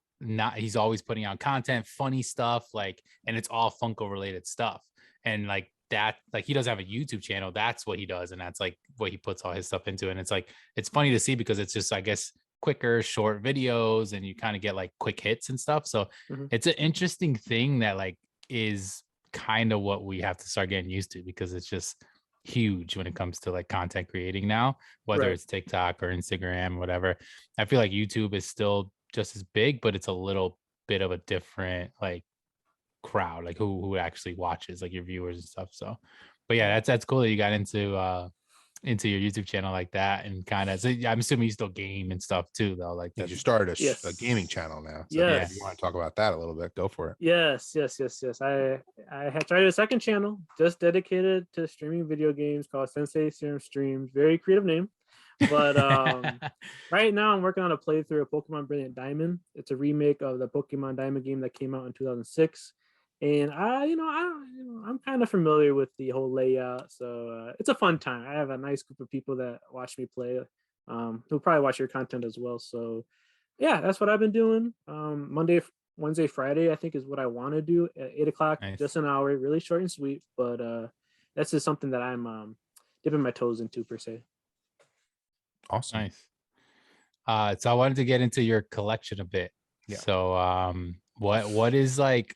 he's always putting out content, funny stuff, like, and it's all Funko related stuff, and like that, like he doesn't have a YouTube channel. That's what he does, and that's like what he puts all his stuff into, and it's like it's funny to see because it's just, I guess, quicker short videos, and you kind of get like quick hits and stuff. So it's an interesting thing that like is kind of what we have to start getting used to, because it's just huge when it comes to like content creating now, whether it's TikTok or Instagram, whatever. I feel like YouTube is still just as big, but it's a little bit of a different like crowd, like who actually watches, like your viewers and stuff. So but yeah, that's cool that you got into your YouTube channel like that, and kind of, so I'm assuming you still game and stuff too, though. Like you started a gaming channel now. So if you want to talk about that a little bit, go for it. Yes. I had started a second channel just dedicated to streaming video games called Sensei Serum Streams. Very creative name. But right now I'm working on a playthrough of Pokemon Brilliant Diamond. It's a remake of the Pokemon Diamond game that came out in 2006. And I'm kind of familiar with the whole layout, so it's a fun time. I have a nice group of people that watch me play, who'll probably watch your content as well. So yeah, that's what I've been doing. Monday, Wednesday, Friday, I think is what I want to do at 8:00. Nice. Just an hour, really short and sweet. But that's just something that I'm dipping my toes into per se. Awesome. Nice. So I wanted to get into your collection a bit. Yeah. So what is like,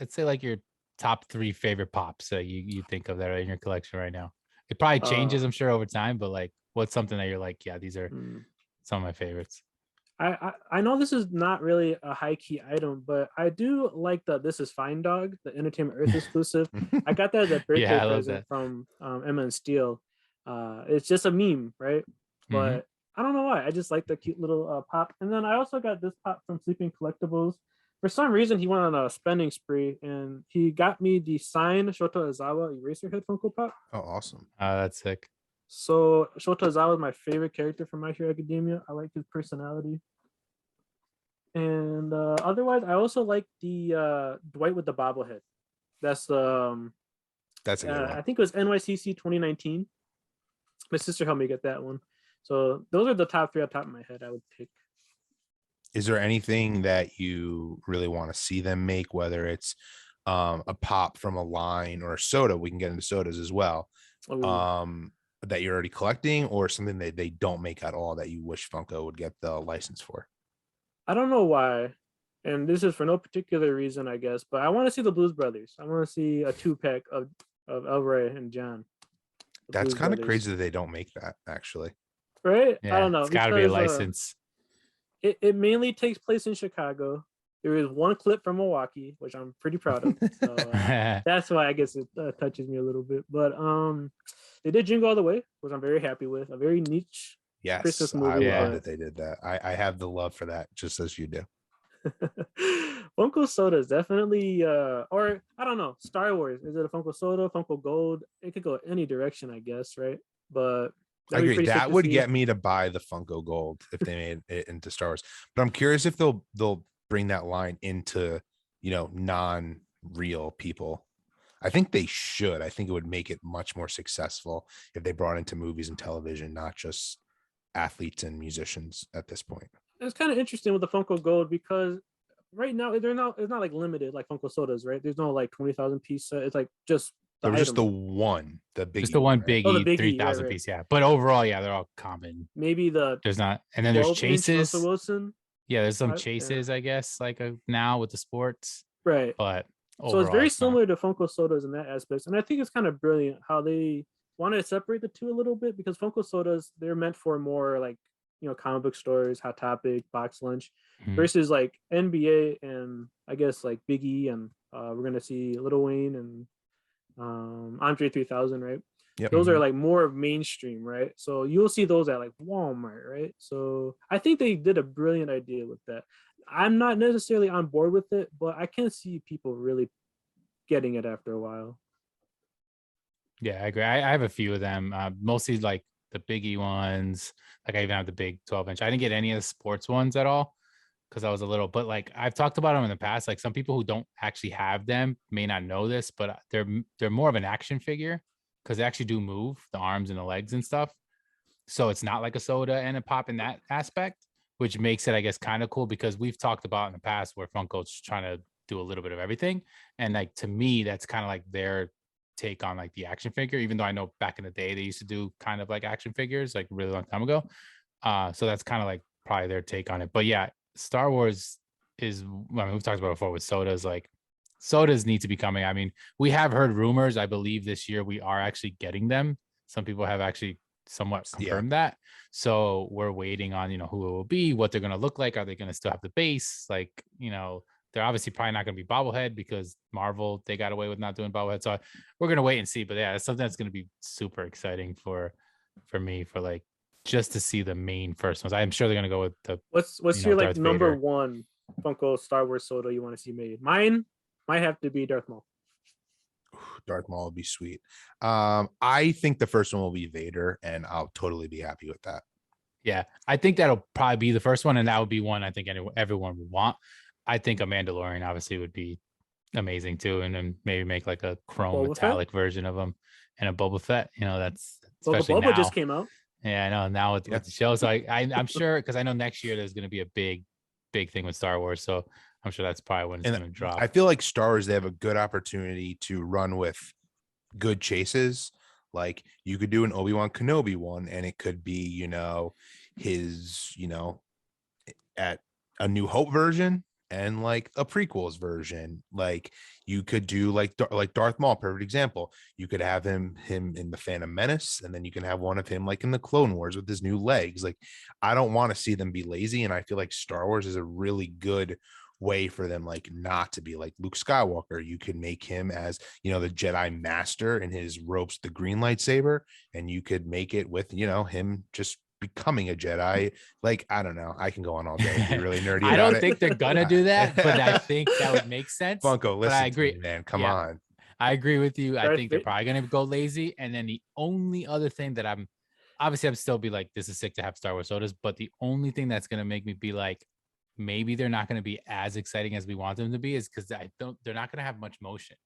let's say like your top 3 favorite pops that you think of that are in your collection right now? It probably changes, I'm sure, over time, but like what's something that you're like, yeah, these are some of my favorites? I know this is not really a high key item, but I do like the This Is Fine Dog, the Entertainment Earth exclusive. I got that as a birthday present from Emma and Steel. It's just a meme, right? But I don't know why. I just like the cute little pop. And then I also got this pop from Sleeping Collectibles. For some reason, he went on a spending spree, and he got me the signed Shota Ozawa Eraserhead Funko Pop. Oh, awesome. That's sick. So Shota Ozawa is my favorite character from My Hero Academia. I like his personality. And otherwise, I also like the Dwight with the bobblehead. That's a good one. I think it was NYCC 2019. My sister helped me get that one. So those are the top 3 off the top of my head I would pick. Is there anything that you really want to see them make, whether it's a pop from a line or a soda? We can get into sodas as well. That you're already collecting, or something that they don't make at all that you wish Funko would get the license for? I don't know why, and this is for no particular reason, I guess, but I want to see the Blues Brothers. I want to see a 2-pack of El Rey and John. That's kind of crazy that they don't make that, actually. Right? Yeah, I don't know. It's got to be a license. It mainly takes place in Chicago. There is one clip from Milwaukee, which I'm pretty proud of. So that's why I guess it touches me a little bit. But they did Jingle All the Way, which I'm very happy with. A very niche Christmas movie. I love that they did that. I have the love for that, just as you do. Funko soda is definitely or I don't know, Star Wars. Is it a Funko soda, Funko Gold? It could go any direction, I guess, right? But I agree. That would get me to buy the Funko Gold if they made it into Star Wars. But I'm curious if they'll bring that line into, you know, non-real people. I think they should. I think it would make it much more successful if they brought into movies and television, not just athletes and musicians at this point. It's kind of interesting with the Funko Gold because right now it's not like limited like Funko sodas, right? There's no like 20,000 piece. It's like just the just the one, the biggie, just the one, right? biggie, 3,000 piece, yeah. But overall, yeah, they're all common. Maybe there's not, and then there's chases. Russell Wilson. Yeah, there's some chases, I guess, like now with the sports, right? But overall, so it's very similar to Funko sodas in that aspect, and I think it's kind of brilliant how they wanted to separate the two a little bit because Funko sodas, they're meant for more like, you know, comic book stores, Hot Topic, Box Lunch, versus like NBA and I guess like Biggie, and we're gonna see Lil Wayne and Andre 3000, right? Yep. Those are like more of mainstream, right? So you'll see those at like Walmart, right? So I think they did a brilliant idea with that. I'm not necessarily on board with it, but I can see people really getting it after a while. Yeah, I agree. I have a few of them, mostly like the biggie ones. Like I even have the big 12-inch. I didn't get any of the sports ones at all because I was a little, but like I've talked about them in the past. Like some people who don't actually have them may not know this, but they're more of an action figure because they actually do move the arms and the legs and stuff. So it's not like a soda and a pop in that aspect, which makes it, I guess, kind of cool because we've talked about in the past where Funko's trying to do a little bit of everything. And like, to me, that's kind of like their take on like the action figure, even though I know back in the day, they used to do kind of like action figures like a really long time ago. So that's kind of like probably their take on it. But yeah, Star Wars is, I mean, we've talked about it before with sodas, like sodas need to be coming. I mean, we have heard rumors. I believe this year we are actually getting them. Some people have actually somewhat confirmed that. So we're waiting on, you know, who it will be, what they're going to look like. Are they going to still have the base? Like, you know, they're obviously probably not going to be bobblehead because Marvel, they got away with not doing bobblehead. So we're going to wait and see. But yeah, it's something that's going to be super exciting for me, for like, just to see the main first ones. I'm sure they're going to go with the, what's your like number one Funko Star Wars soda you want to see made? Mine might have to be Darth Maul. Darth Maul would be sweet. I think the first one will be Vader, and I'll totally be happy with that. Yeah, I think that'll probably be the first one, and that would be one I think everyone would want. I think a Mandalorian obviously would be amazing too, and then maybe make like a chrome metallic version of him, and a Boba Fett. You know, that's especially Boba now. just came out. Yeah, I know now with the show. So I'm sure, because I know next year there's going to be a big thing with Star Wars. So I'm sure that's probably when it's going to drop. I feel like Star Wars, they have a good opportunity to run with good chases. Like you could do an Obi-Wan Kenobi one, and it could be, you know, his, you know, at a New Hope version and like a prequels version. Like you could do like Darth Maul, perfect example. You could have him in the Phantom Menace, and then you can have one of him like in the Clone Wars with his new legs. Like I don't want to see them be lazy, and I feel like Star Wars is a really good way for them like not to be like Luke Skywalker. You could make him as, you know, the Jedi Master and his ropes the green lightsaber, and you could make it with, you know, him just becoming a Jedi. Like I don't know, I can go on all day and be really nerdy. I don't think they're gonna do that, but I think that would make sense. Funko, listen, I agree, to me, man. Come on. I agree with you. I think they're probably gonna go lazy. And then the only other thing that I'm still be like, this is sick to have Star Wars sodas, but the only thing that's gonna make me be like, maybe they're not gonna be as exciting as we want them to be, is because they're not gonna have much motion.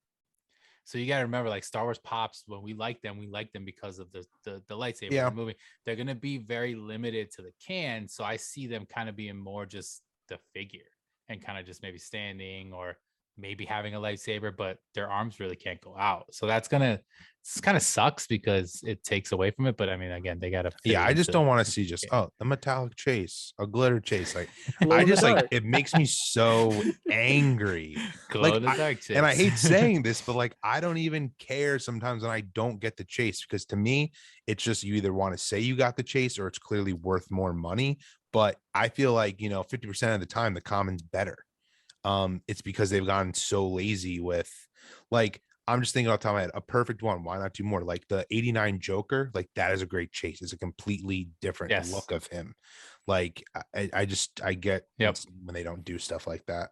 So you got to remember, like Star Wars pops, when we like them because of the lightsaber movie. They're going to be very limited to the can. So I see them kind of being more just the figure and kind of just maybe standing or maybe having a lightsaber, but their arms really can't go out. So it's kind of sucks because it takes away from it. But I mean, again, they got to. Yeah, I just don't want to see just the metallic chase, a glitter chase. Like I just like, it makes me so angry. Like, and I hate saying this, but like I don't even care sometimes when I don't get the chase, because to me, it's just, you either want to say you got the chase or it's clearly worth more money. But I feel like, you know, 50% of the time the common's better. it's because they've gotten so lazy with, like, I'm just thinking off the top of my head, a perfect one. Why not do more? Like the 89 Joker, like that is a great chase. It's a completely different look of him. Like I get when they don't do stuff like that.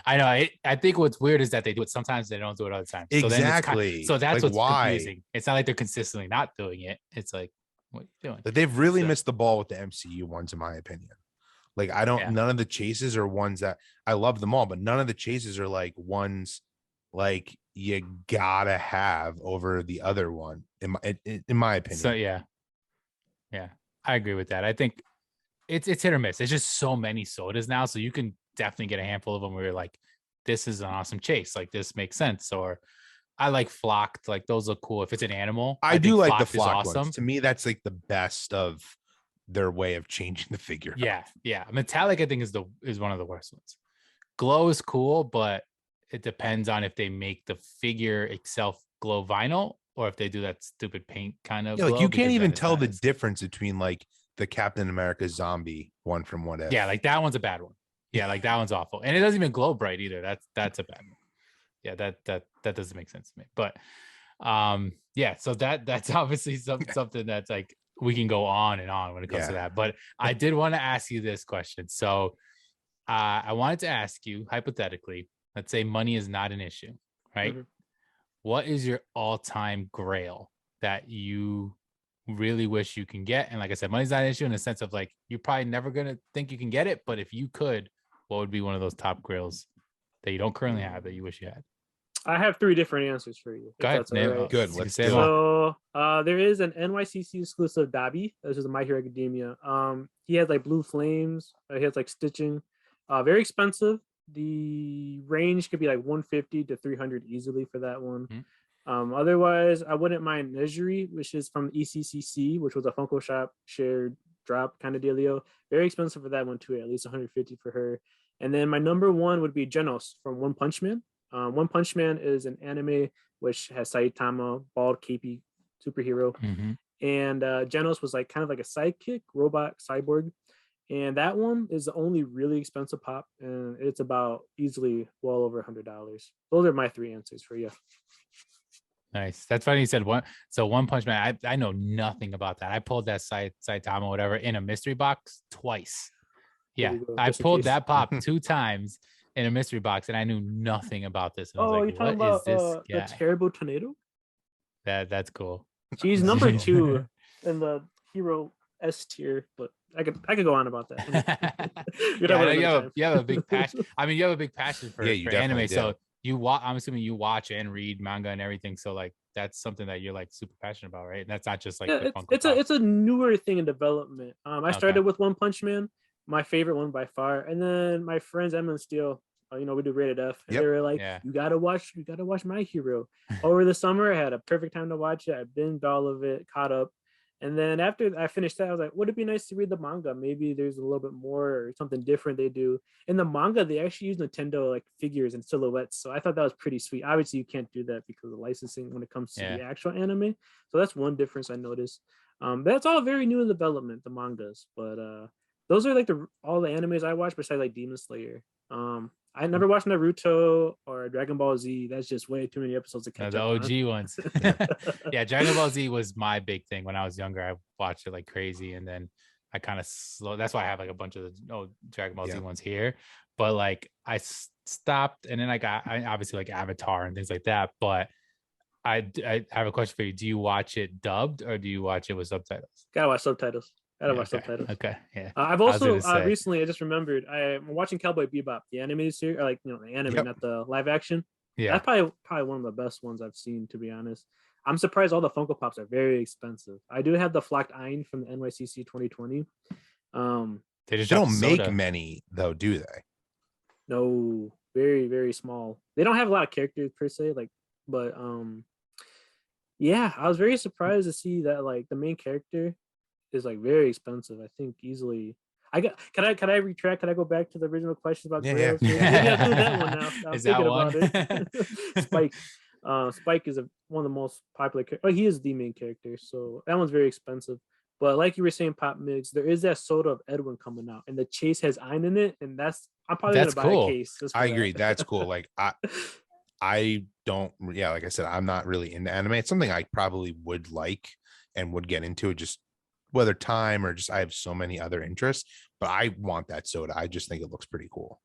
I know. I think what's weird is that they do it sometimes, they don't do it other times. Exactly. So that's like, what's why? confusing. It's not like they're consistently not doing it. It's like, what are you doing? Like they've really missed the ball with the MCU ones, in my opinion. Like none of the chases are ones that I love them all, but none of the chases are like ones like you gotta have over the other one, in my opinion. So yeah, I agree with that. I think it's hit or miss. There's just so many sodas now, so you can definitely get a handful of them where you're like, this is an awesome chase, like this makes sense. Or I like flocked, like those look cool. If it's an animal, I do like the flocked awesome ones. To me, that's like the best of their way of changing the figure. Yeah. Metallic, I think, is one of the worst ones. Glow is cool, but it depends on if they make the figure itself glow vinyl or if they do that stupid paint kind of. Like you can't even tell the difference between like the Captain America zombie one from What If. Yeah, like that one's a bad one. Yeah, like that one's awful, and it doesn't even glow bright either. That's a bad one. Yeah, that doesn't make sense to me. But yeah, so that's obviously something that's like we can go on and on when it comes to that. But I did want to ask you this question. So I wanted to ask you, hypothetically, let's say money is not an issue, right? Mm-hmm. What is your all-time grail that you really wish you can get? And like I said, money's not an issue in the sense of like, you're probably never going to think you can get it. But if you could, what would be one of those top grails that you don't currently have that you wish you had? I have 3 different answers for you. Go ahead. Right. Good. Let's say so there is an NYCC exclusive Dabi. This is a My Hero Academia. He has like blue flames. He has like stitching. Very expensive. The range could be like 150 to 300 easily for that one. Mm-hmm. Otherwise, I wouldn't mind Nejuri, which is from ECCC, which was a Funko Shop shared drop kind of dealio. Very expensive for that one too, at least 150 for her. And then my number one would be Genos from One Punch Man. One Punch Man is an anime which has Saitama, bald, capey superhero. Mm-hmm. And Genos was like kind of like a sidekick, robot, cyborg. And that one is the only really expensive pop, and it's about easily well over $100. Those are my 3 answers for you. Nice. That's funny you said one. So One Punch Man, I know nothing about that. I pulled that Saitama or whatever in a mystery box twice. Yeah, I pulled that pop 2 times in a mystery box, and I knew nothing about this. And I was like, you're talking about the terrible tornado? That's cool. She's number 2 in the hero S tier, but I could go on about that. You have a big passion. I mean, you have a big passion for anime. Do. So I'm assuming you watch and read manga and everything. So like that's something that you're like super passionate about, right? And that's not just like it's a newer thing in development. I started with One Punch Man, my favorite one by far, and then my friends Emma and Steele, we do Rated F, and they were like, you gotta watch My Hero. Over the summer, I had a perfect time to watch it. I binged all of it, caught up. And then after I finished that, I was like, would it be nice to read the manga? Maybe there's a little bit more or something different they do. In the manga, they actually use Nintendo like figures and silhouettes. So I thought that was pretty sweet. Obviously, you can't do that because of licensing when it comes to the actual anime. So that's one difference I noticed. That's all very new in development, the mangas. But those are like all the animes I watch besides like Demon Slayer. I never watched Naruto or Dragon Ball Z. That's just way too many episodes to catch up. The OG ones. Yeah, Dragon Ball Z was my big thing when I was younger. I watched it like crazy, and then I kind of slowed. That's why I have like a bunch of the Dragon Ball Z ones here. But like I stopped, and then I obviously like Avatar and things like that. But I have a question for you. Do you watch it dubbed or do you watch it with subtitles? Gotta watch subtitles. Subtitles. Okay. Yeah. I've also recently, I just remembered, I'm watching Cowboy Bebop, the animated series, or like the anime, not the live action. Yeah. That's probably one of the best ones I've seen, to be honest. I'm surprised all the Funko Pops are very expensive. I do have the Flocked Ein from the NYCC 2020. They just don't make many though, do they? No, very, very small. They don't have a lot of characters per se, but yeah, I was very surprised to see that like the main character is like very expensive. I think easily. Can I retract? Can I go back to the original questions about Grails? Yeah, do that one now. I'm thinking about it. Spike. Spike is one of the most popular. He is the main character, so that one's very expensive. But like you were saying, Pop Migs, there is that soda of Edwin coming out, and the chase has Ein in it, and I'm probably gonna buy cool. a case. I agree. That's cool. Like I don't, yeah, like I said, I'm not really into anime. It's something I probably would like and would get into, just whether time or just I have so many other interests, but I want that soda. I just think it looks pretty cool.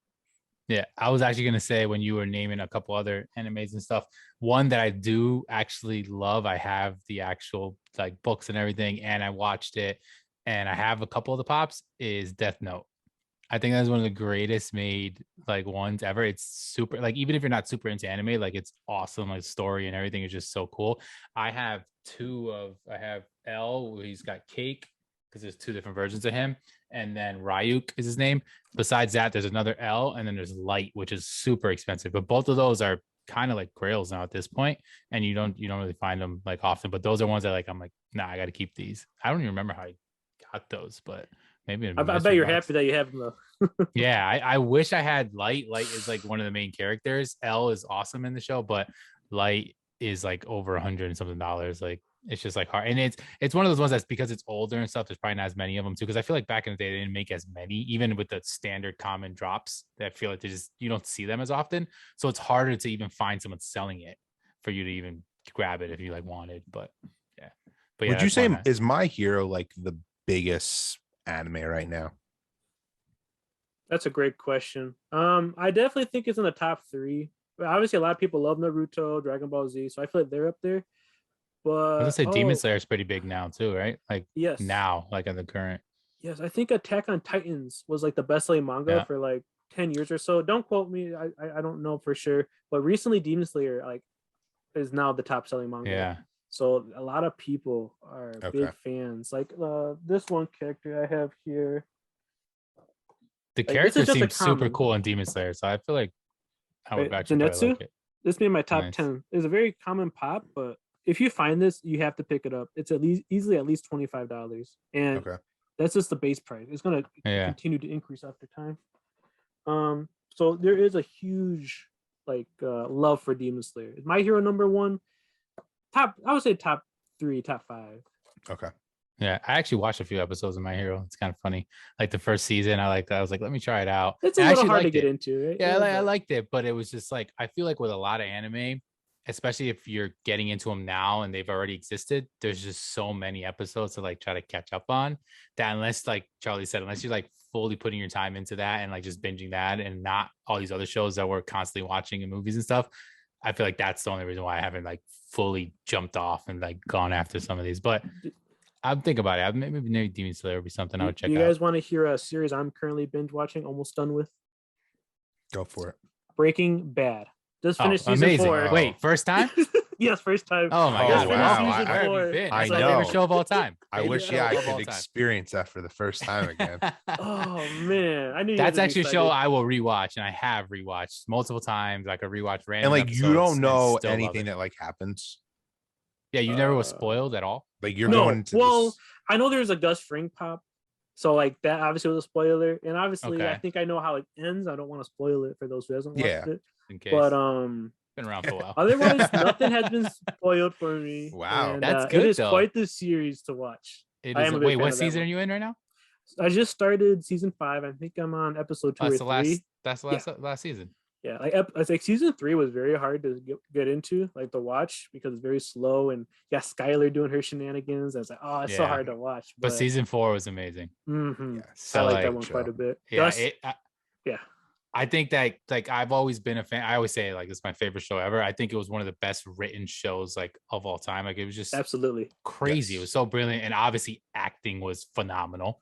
Yeah, I was actually gonna say when you were naming a couple other animes and stuff, one that I do actually love. I have the actual like books and everything, and I watched it, and I have a couple of the pops. Is Death Note. I think that's one of the greatest made like ones ever. It's super like even if you're not super into anime, like it's awesome. Like story and everything is just so cool. I have L, where he's got Cake, because there's two different versions of him, and then Ryuk is his name. Besides that, there's another L, and then there's Light, which is super expensive. But both of those are kind of like grails now at this point, and you don't really find them like often. But those are ones that like I'm like, nah, I got to keep these. I don't even remember how I got those, but maybe I bet you're happy that you have them though. Yeah, I wish I had Light. Light is like one of the main characters. L is awesome in the show, but Light is like over $100 and something. Like it's just like hard, and it's one of those ones that's because it's older and stuff. There's probably not as many of them too. Because I feel like back in the day they didn't make as many, even with the standard common drops. That I feel like you don't see them as often, so it's harder to even find someone selling it for you to even grab it if you like wanted. But yeah, would you say is My Hero like the biggest anime right now? That's a great question. I definitely think it's in the top 3. Obviously, a lot of people love Naruto, Dragon Ball Z, so I feel like they're up there. But I was gonna say Demon Slayer is pretty big now too, right? Like yes, now, like in the current. Yes, I think Attack on Titans was like the best-selling manga for like 10 years or so. Don't quote me. I don't know for sure, but recently Demon Slayer like is now the top-selling manga. Yeah. So a lot of people are big fans. Like this one character I have here. The character seems super cool in Demon Slayer, so I feel like I would actually like it. This made my top 10. It's a very common pop, but if you find this, you have to pick it up. It's easily at least $25, and that's just the base price. It's gonna continue to increase after time. So there is a huge like love for Demon Slayer. Is My Hero number 1? I would say top 3, top 5. Okay. Yeah, I actually watched a few episodes of My Hero. It's kind of funny. Like the first season, I was like, let me try it out. It's a little hard to get into, right? Yeah, I liked it, but it was just like I feel like with a lot of anime, especially if you're getting into them now and they've already existed, there's just so many episodes to like try to catch up on that unless, like Charlie said, unless you're like fully putting your time into that and like just binging that and not all these other shows that we're constantly watching and movies and stuff, I feel like that's the only reason why I haven't like fully jumped off and like gone after some of these. But I'm thinking about it. Maybe Demon Slayer would be something I would check out. You guys want to hear a series I'm currently binge watching, almost done with? Go for it. Breaking Bad. Just finished season 4. Wait, first time? Yes, first time. Oh my God! Wow. I know. My favorite show of all time. I wish I could experience that for the first time again. Oh man, I knew that's actually a show I will rewatch, and I have rewatched multiple times. I could rewatch random. And like you don't know anything that like happens. Yeah, you never was spoiled at all. Like you're going to. Well, I know there's a Gus Fring pop, so like that obviously was a spoiler, and obviously I think I know how it ends. I don't want to spoil it for those who hasn't watched it. In case. But been around for a while. Otherwise, nothing has been spoiled for me. Wow, and, that's good. It is quite the series to watch. It is. Wait, what season are you in right now? I just started season 5. I think I'm on episode 2 or 3. That's the last season. Yeah, like season 3 was very hard to get into, like to watch because it's very slow and Skylar doing her shenanigans. I was like, oh, it's so hard to watch. But season 4 was amazing. Mm-hmm. So I like that one quite a bit. Yeah, I think that like I've always been a fan. I always say like it's my favorite show ever. I think it was one of the best written shows like of all time. Like it was just absolutely crazy. It was so brilliant, and obviously acting was phenomenal.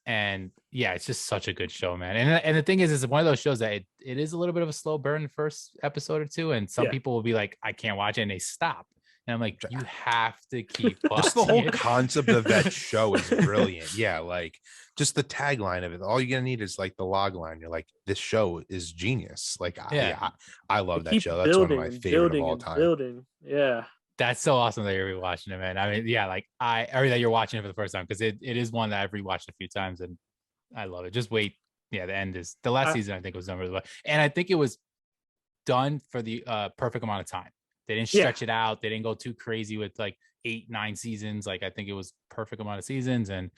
And yeah, it's just such a good show, man. And the thing is, it's one of those shows that it is a little bit of a slow burn the first episode or two, and some people will be like, I can't watch it, and they stop. And I'm like, you have to keep watching. Just the whole concept of that show is brilliant. Yeah, like just the tagline of it. All you're gonna need is like the log line. You're like, this show is genius. Like, I love that show. That's one of my favorite of all time. Yeah. That's so awesome that you're rewatching it, man. I mean, yeah, like or that you're watching it for the first time, because it is one that I've rewatched a few times and I love it. Just wait. Yeah, the last season I think was done really well. And I think it was done for the perfect amount of time. They didn't stretch it out. They didn't go too crazy with like 8-9 seasons. Like I think it was perfect amount of seasons. And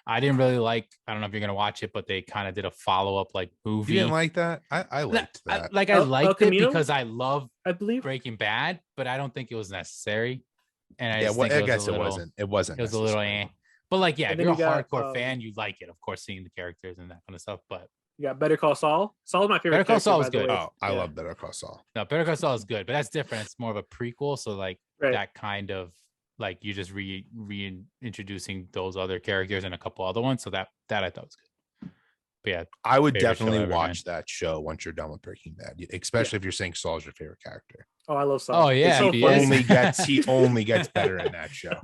I didn't really like, I don't know if you're gonna watch it, but they kind of did a follow-up like movie. You didn't like that? I liked that. I liked it because I I believe Breaking Bad, but I don't think it was necessary. And I guess it wasn't. It wasn't. It was a little But like, yeah, if you're a hardcore fan, you like it, of course, seeing the characters and that kind of stuff. But you got Better Call Saul. Saul's my favorite. Better Call Saul was good. Oh, I love Better Call Saul. No, Better Call Saul is good, but that's different. It's more of a prequel. So like that kind of like you just reintroducing those other characters and a couple other ones. So that I thought was good. But yeah, I would definitely watch that show once you're done with Breaking Bad, especially if you're saying Saul's your favorite character. Oh, I love Saul. Oh yeah, he only gets better in that show.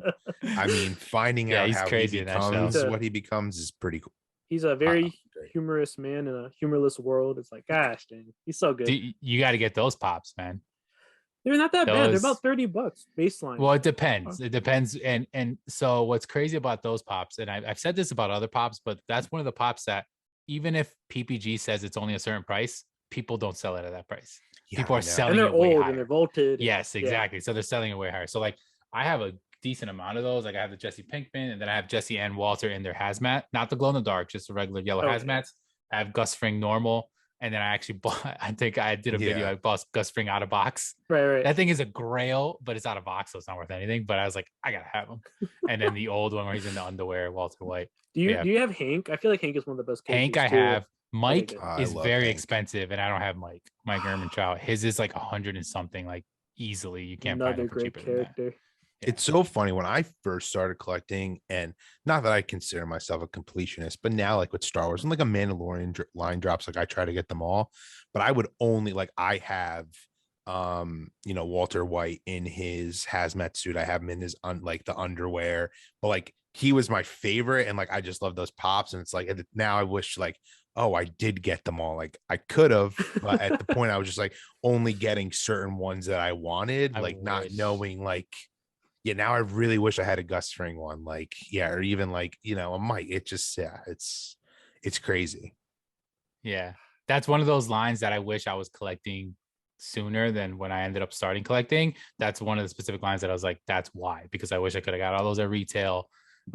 I mean, finding out how he becomes what he becomes is pretty cool. He's a very humorous man in a humorless world. It's like, gosh, dang, he's so good. You got to get those pops, man. They're not that bad. They're about $30 baseline. Well, it depends. It depends. And so what's crazy about those pops, and I've said this about other pops, but that's one of the pops that even if PPG says it's only a certain price, people don't sell it at that price. Yeah, people are selling it way higher. And they're old and they're vaulted. Yes, exactly. So they're selling it way higher. So like I have a decent amount of those. Like I have the Jesse Pinkman, and then I have Jesse and Walter in their hazmat, not the glow in the dark, just the regular yellow hazmats. I have Gus Fring normal, and then I actually bought. I think I did a video. I bought Gus Fring out of box. Right. That thing is a grail, but it's out of box, so it's not worth anything. But I was like, I gotta have him. And then the old one where he's in the underwear, Walter White. Do you have Hank? I feel like Hank is one of the best. Hank, I have. Mike is very expensive, and I don't have Mike Ehrmantraut. His is like 100 and something, like easily. You can't find him for cheaper than that. Yeah. It's so funny when I first started collecting, and not that I consider myself a completionist, but now like with Star Wars and like a Mandalorian line drops, like I try to get them all, but I would only like I have Walter White in his hazmat suit. I have him in his like the underwear, but like he was my favorite, and like I just love those pops. And it's like now I wish like, oh, I did get them all. Like I could have, but at the point I was just like only getting certain ones that I wanted, not knowing like, yeah, now I really wish I had a Gus Fring one, like, or even like, a Mike. It just, it's crazy. Yeah. That's one of those lines that I wish I was collecting sooner than when I ended up starting collecting. That's one of the specific lines that I was like, that's why, because I wish I could have got all those at retail.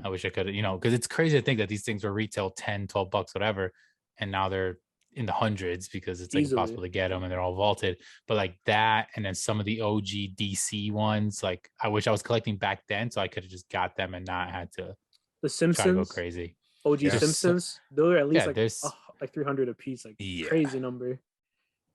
I wish I could have, because it's crazy to think that these things were retail $10-12 whatever, and now they're in the hundreds because it's like impossible to get them and they're all vaulted. But like that, and then some of the OG DC ones, like I wish I was collecting back then so I could have just got them and not had to the Simpsons try to go crazy. OG Simpsons, those are at least like 300 a piece, like crazy number.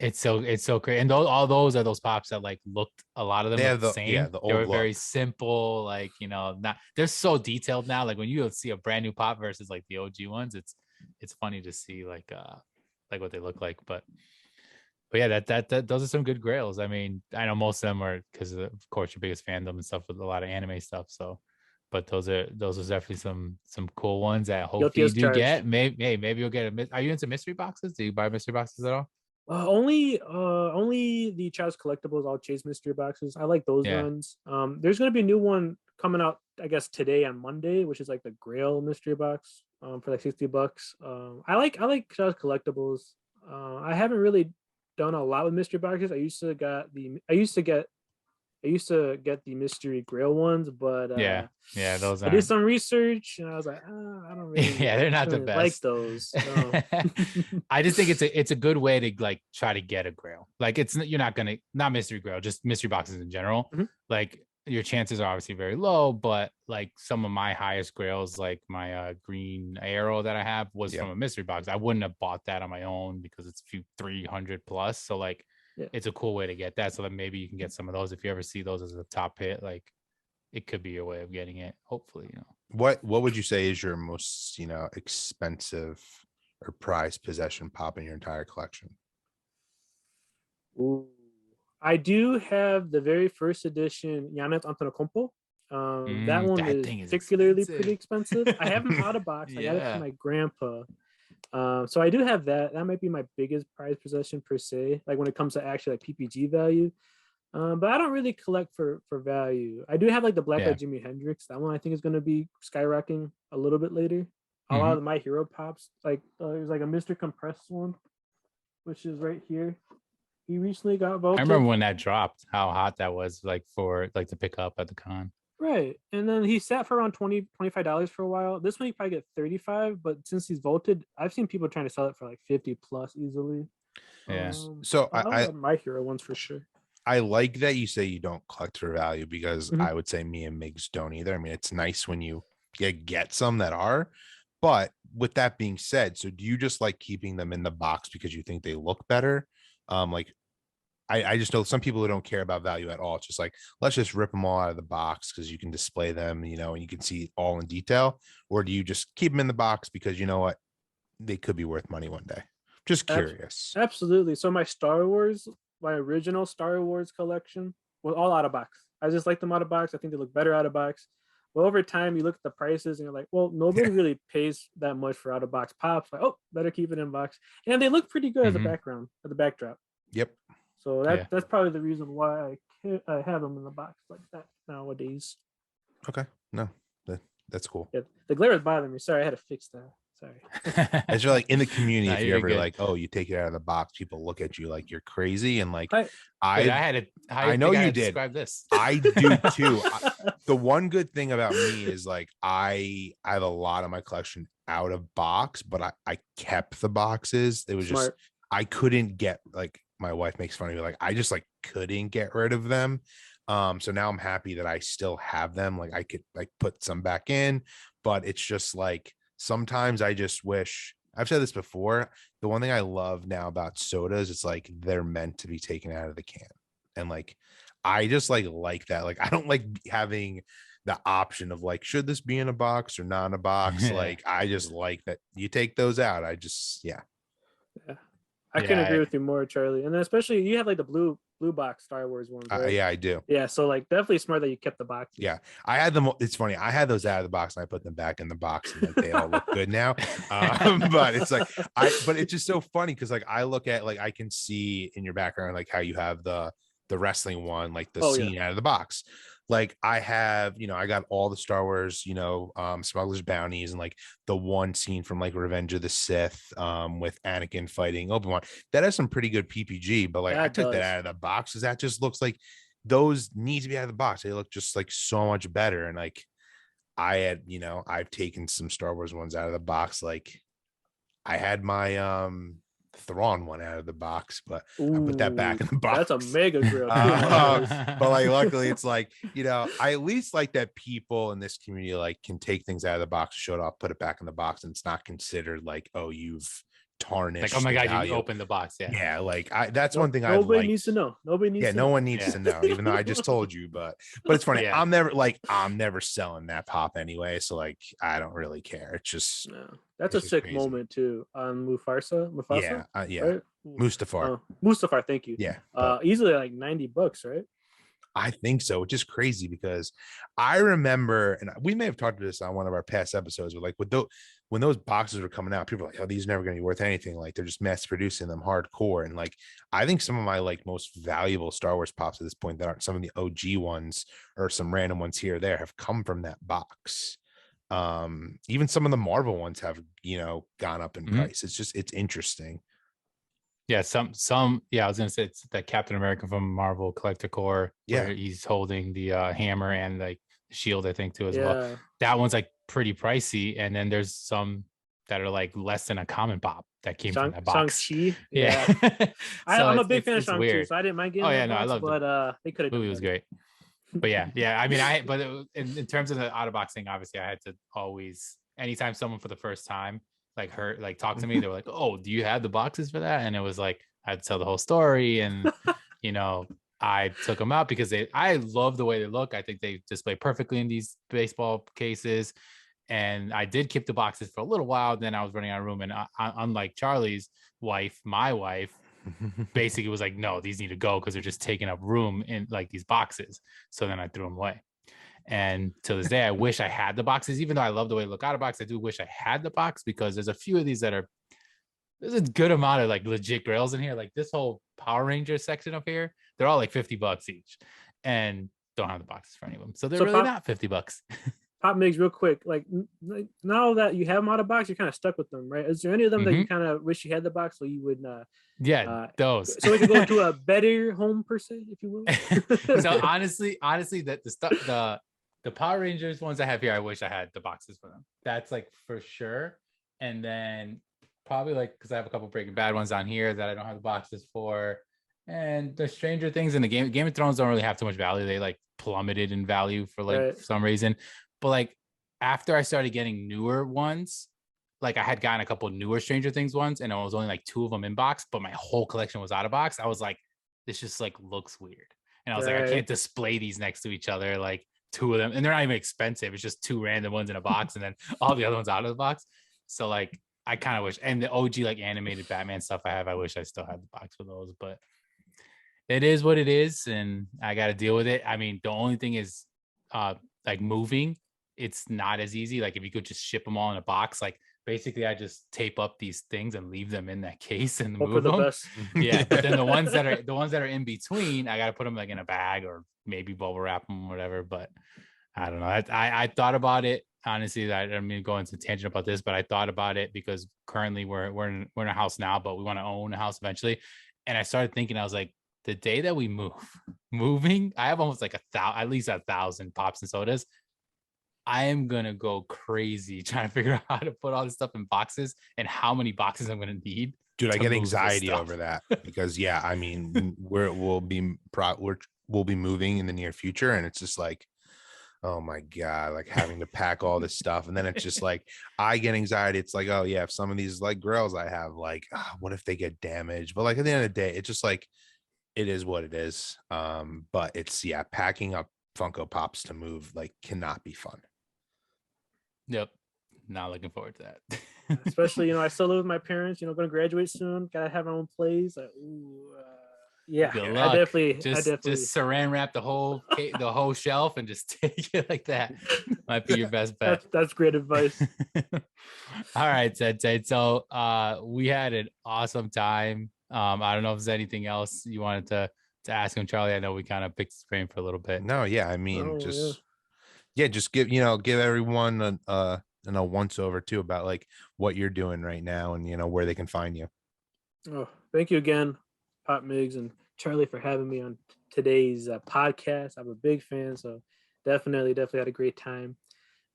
It's so crazy. And all those are those pops that like looked, a lot of them looked the same. The old they were very simple, like not, they're so detailed now. Like when you see a brand new pop versus like the OG ones, it's funny to see like what they look like. But yeah, that those are some good grails. I mean, I know most of them are because of course your biggest fandom and stuff with a lot of anime stuff. So, but those are definitely some cool ones that hopefully you do get. Maybe you'll get a. Are you into mystery boxes? Do you buy mystery boxes at all? Only the Child's Collectibles. I'll chase mystery boxes. I like those ones. There's gonna be a new one coming out, I guess today on Monday, which is like the Grail mystery box. For like $60. I like Child's Collectibles. I haven't really done a lot with mystery boxes. I used to get the mystery Grail ones, but those. I did some research and I was like, I don't really. They're not the best. Like those. No. I just think it's a good way to like try to get a Grail. Like you're not gonna, not mystery Grail, just mystery boxes in general. Mm-hmm. Like your chances are obviously very low, but like some of my highest grails, like my green arrow that I have was from a mystery box. I wouldn't have bought that on my own because it's 300 plus. So like it's a cool way to get that. So that maybe you can get some of those if you ever see those as a top hit. Like it could be your way of getting it. Hopefully, What would you say is your most expensive or prized possession pop in your entire collection? Ooh. I do have the very first edition Giannis Antetokounmpo. That one is particularly pretty expensive. I have him out of box. I got it from my grandpa. So I do have that. That might be my biggest prized possession per se, like when it comes to actually like PPG value. But I don't really collect for value. I do have like the Black Eyed Jimi Hendrix. That one I think is going to be skyrocketing a little bit later. A lot of my hero pops, like there's like a Mr. Compressed one, which is right here. He recently got I voted. remember when that dropped, how hot that was, like for like to pick up at the con. Right. And then he sat for around $25 for a while. This one he probably get 35, but since he's voted, I've seen people trying to sell it for like 50 plus easily. Yeah. So I my hero ones for sure. I like that you say you don't collect for value, because Mhm. I would say me and Migs don't either. I mean, it's nice when you get some that are, but with that being said, so do you just like keeping them in the box because you think they look better? Like I just know some people who don't care about value at all. It's just like, let's just rip them all out of the box because you can display them, you know, and you can see all in detail. Or do you just keep them in the box because you know what, they could be worth money one day? Just curious. Absolutely. So my original Star Wars collection was all out of box. I just like them out of box. I think they look better out of box. But over time, you look at the prices and you're like, well, nobody really pays that much for out of box pops. Like, oh, better keep it in box. And they look pretty good as a background, as the backdrop. Yep. So that's probably the reason why I have them in the box like that nowadays. Okay. No, that's cool. Yeah, the glare is bothering me. Sorry, I had to fix that. Sorry. As you're like in the community, Nah, if you're you're ever good. like, oh, you take it out of the box, people look at you like you're crazy. And like, Wait, I had it. I know you did. Describe this. I do too. The one good thing about me is like, I have a lot of my collection out of box, but I kept the boxes. It was Smart. just, I couldn't get, like, my wife makes fun of me, like, I just like couldn't get rid of them. So now I'm happy that I still have them. Like I could like put some back in, but it's just like, sometimes I just wish, I've said this before, the one thing I love now about sodas is like they're meant to be taken out of the can. And like I just like that. Like I don't like having the option of like, should this be in a box or not in a box? Like I just like that you take those out. I just I couldn't agree with you more, Charlie. And then especially you have like the blue box Star Wars ones, right? Yeah, I do. Yeah, so like definitely smart that you kept the box. Yeah, I had them. It's funny. I had those out of the box and I put them back in the box, and like they all look good now. But it's like but it's just so funny because like I look at, like, I can see in your background like how you have the wrestling one, like the scene out of the box. Like I have, you know, I got all the Star Wars, you know, Smuggler's Bounties, and like the one scene from like Revenge of the Sith, with Anakin fighting Obi-Wan. That has some pretty good PPG, but like I took that out of the box because that just looks like those need to be out of the box. They look just like so much better. And like I had, you know, I've taken some Star Wars ones out of the box. Like I had my Thrawn one out of the box, but I put that back in the box. That's a mega grill. But like luckily it's like, you know, I at least like that people in this community like can take things out of the box, show it off, put it back in the box, and it's not considered like, oh, you've tarnished. Like, oh my god, value. you opened the box. Yeah, like that's one thing nobody needs to know. Nobody needs to no know. one needs to know, even though I just told you. But it's funny. I'm never selling that pop anyway, so like I don't really care. It's just that's a sick crazy moment too on Mufasa. Yeah, right? Mustafar, thank you. Yeah, easily like $90, right? I think so, which is crazy because I remember, and we may have talked about this on one of our past episodes, but like when those boxes were coming out, people were like, oh, these are never going to be worth anything. Like they're just mass producing them hardcore. And like, I think some of my like most valuable Star Wars pops at this point that aren't some of the OG ones or some random ones here or there have come from that box. Even some of the Marvel ones have, you know, gone up in price. It's interesting. Yeah, I was gonna say it's the Captain America from Marvel Collector Core. Yeah, where he's holding the hammer and like the shield, I think, too, as well. That one's like pretty pricey, and then there's some that are like less than a common pop that came from that box. Shang-Chi. Yeah. I'm a big fan of Shang-Chi, so I didn't mind getting I loved it. But they could have. Movie was great. But yeah. I mean, in terms of the out of box thing, obviously, I had to always, anytime someone for the first time talk to me, they were like, oh, do you have the boxes for that? And it was like I'd tell the whole story, and you know, I took them out because I love the way they look. I think they display perfectly in these baseball cases. And I did keep the boxes for a little while. Then I was running out of room, and unlike Charlie's wife, my wife basically was like, no, these need to go because they're just taking up room in like these boxes. So then I threw them away. And to this day, I wish I had the boxes, even though I love the way they look out of box. I do wish I had the box because there's a few of these there's a good amount of like legit grails in here. Like this whole Power Ranger section up here, they're all like $50 each, and don't have the boxes for any of them. So they're really not $50. Pop Migs, real quick, like now that you have them out of box, you're kind of stuck with them, right? Is there any of them that you kind of wish you had the box so you would those so we could go to a better home per se, if you will? So honestly the Power Rangers ones I have here, I wish I had the boxes for them. That's like for sure. And then probably like, because I have a couple Breaking Bad ones on here that I don't have the boxes for. And the Stranger Things in the Game of Thrones don't really have too much value. They like plummeted in value for like for some reason. But like after I started getting newer ones, like I had gotten a couple newer Stranger Things ones, and it was only like 2 of them in box, but my whole collection was out of box. I was like, this just like looks weird. And I was like, I can't display these next to each other, like 2 of them, and they're not even expensive. It's just 2 random ones in a box, and then all the other ones out of the box. So like I kind of wish, and the OG like animated Batman stuff I wish I still had the box for those, but it is what it is, and I got to deal with it. I mean, the only thing is like moving, it's not as easy. Like if you could just ship them all in a box, like basically I just tape up these things and leave them in that case and move them. Yeah, but then the ones that are in between, I got to put them like in a bag or maybe bubble wrap them or whatever. But I don't know. I thought about it. Honestly, I don't mean to go into tangent about this, but I thought about it because currently we're in a house now, but we want to own a house eventually. And I started thinking, I was like, the day that we moving, I have almost like at least 1,000 pops and sodas. I am gonna go crazy trying to figure out how to put all this stuff in boxes and how many boxes I'm gonna need. Dude, I get anxiety over that because I mean, we'll be moving in the near future, and it's just like, oh my God, like having to pack all this stuff. And then it's just like, I get anxiety. It's like, oh yeah, if some of these like grails I have, like, what if they get damaged? But like at the end of the day, it's just like, it is what it is. But it's, packing up Funko Pops to move like cannot be fun. Yep. Not looking forward to that. Especially, I still live with my parents, going to graduate soon. Gotta have my own place. Good luck. I definitely just saran wrap the whole shelf and just take it like that. Might be your best bet. That's great advice. All right, Sensei. So we had an awesome time. I don't know if there's anything else you wanted to ask him, Charlie. I know we kind of picked his brain for a little bit. No, I mean, just give everyone a once over too about like what you're doing right now and where they can find you. Oh, thank you again, Pop Migs and Charlie, for having me on today's podcast. I'm a big fan, so definitely had a great time.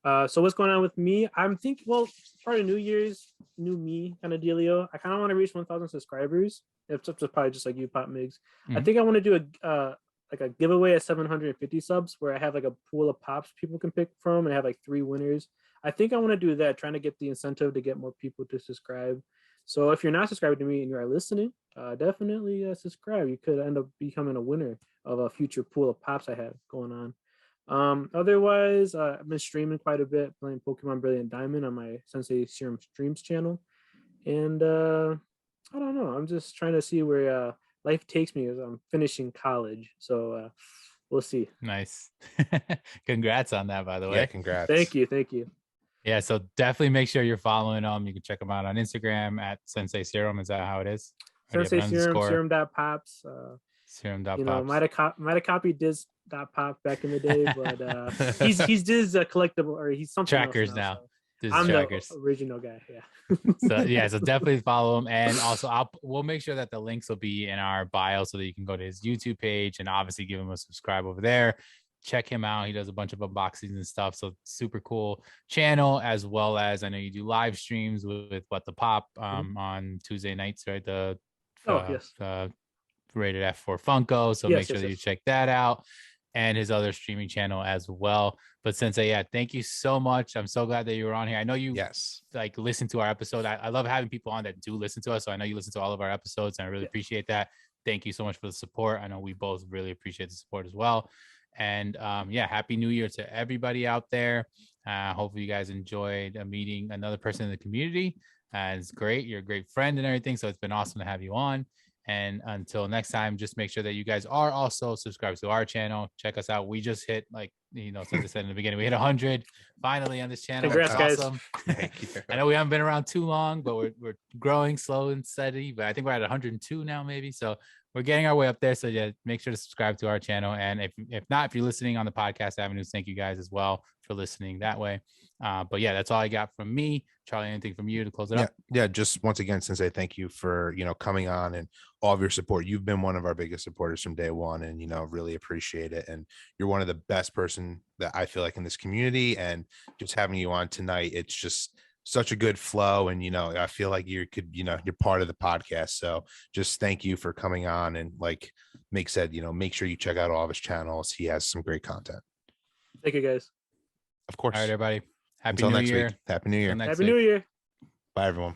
So what's going on with me? I'm thinking, well, part of New Year's, new me kind of dealio. I kind of want to reach 1,000 subscribers. It's probably just like you, Pop Migs. I think I want to do a giveaway at 750 subs where I have like a pool of pops people can pick from and I have like 3 winners. I think I want to do that, trying to get the incentive to get more people to subscribe. So if you're not subscribed to me and you are listening, definitely subscribe. You could end up becoming a winner of a future pool of pops I have going on. Otherwise, I've been streaming quite a bit, playing Pokemon Brilliant Diamond on my Sensei Serum Streams channel. And I don't know. I'm just trying to see where life takes me as I'm finishing college. So we'll see. Nice. Congrats on that, by the way. Yeah, congrats. Thank you. Yeah, so definitely make sure you're following them. You can check them out on Instagram at Sensei Serum. Is that how it is? Sensei Serum, Serum.pops. Serum.pops. Might have copied Diz.pop back in the day, but he's Diz collectible, or he's something trackers else now. So I'm trackers. The original guy. Yeah. So definitely follow him, and also we'll make sure that the links will be in our bio so that you can go to his YouTube page and obviously give him a subscribe over there. Check him out. He does a bunch of unboxings and stuff. So super cool channel, as well as I know you do live streams with What the Pop on Tuesday nights, right? Yes. Rated F for Funko. So make sure that you check that out, and his other streaming channel as well. But Sensei, thank you so much. I'm so glad that you were on here. I know you like listen to our episode. I love having people on that do listen to us. So I know you listen to all of our episodes, and I really appreciate that. Thank you so much for the support. I know we both really appreciate the support as well. And happy New Year to everybody out there. Hopefully you guys enjoyed meeting another person in the community. It's great. You're a great friend and everything. So it's been awesome to have you on. And until next time, just make sure that you guys are also subscribed to our channel. Check us out. We just hit, like, since I said in the beginning, we hit 100 finally on this channel. Congrats, guys. Awesome. Thank you. I know we haven't been around too long, but we're growing slow and steady. But I think we're at 102 now, maybe. So we're getting our way up there. So yeah, make sure to subscribe to our channel. And if not, if you're listening on the podcast avenues, thank you guys as well for listening that way. But yeah, that's all I got from me. Charlie, anything from you to close it up? Yeah. Just once again, Sensei, thank you for, coming on and all of your support. You've been one of our biggest supporters from day one, and, really appreciate it. And you're one of the best person that I feel like in this community, and just having you on tonight, it's just such a good flow. And, I feel like you're part of the podcast. So just thank you for coming on. And like Mick said, make sure you check out all of his channels. He has some great content. Thank you, guys. Of course. All right, everybody. Until next week. Happy New Year. Happy New Year. Bye, everyone.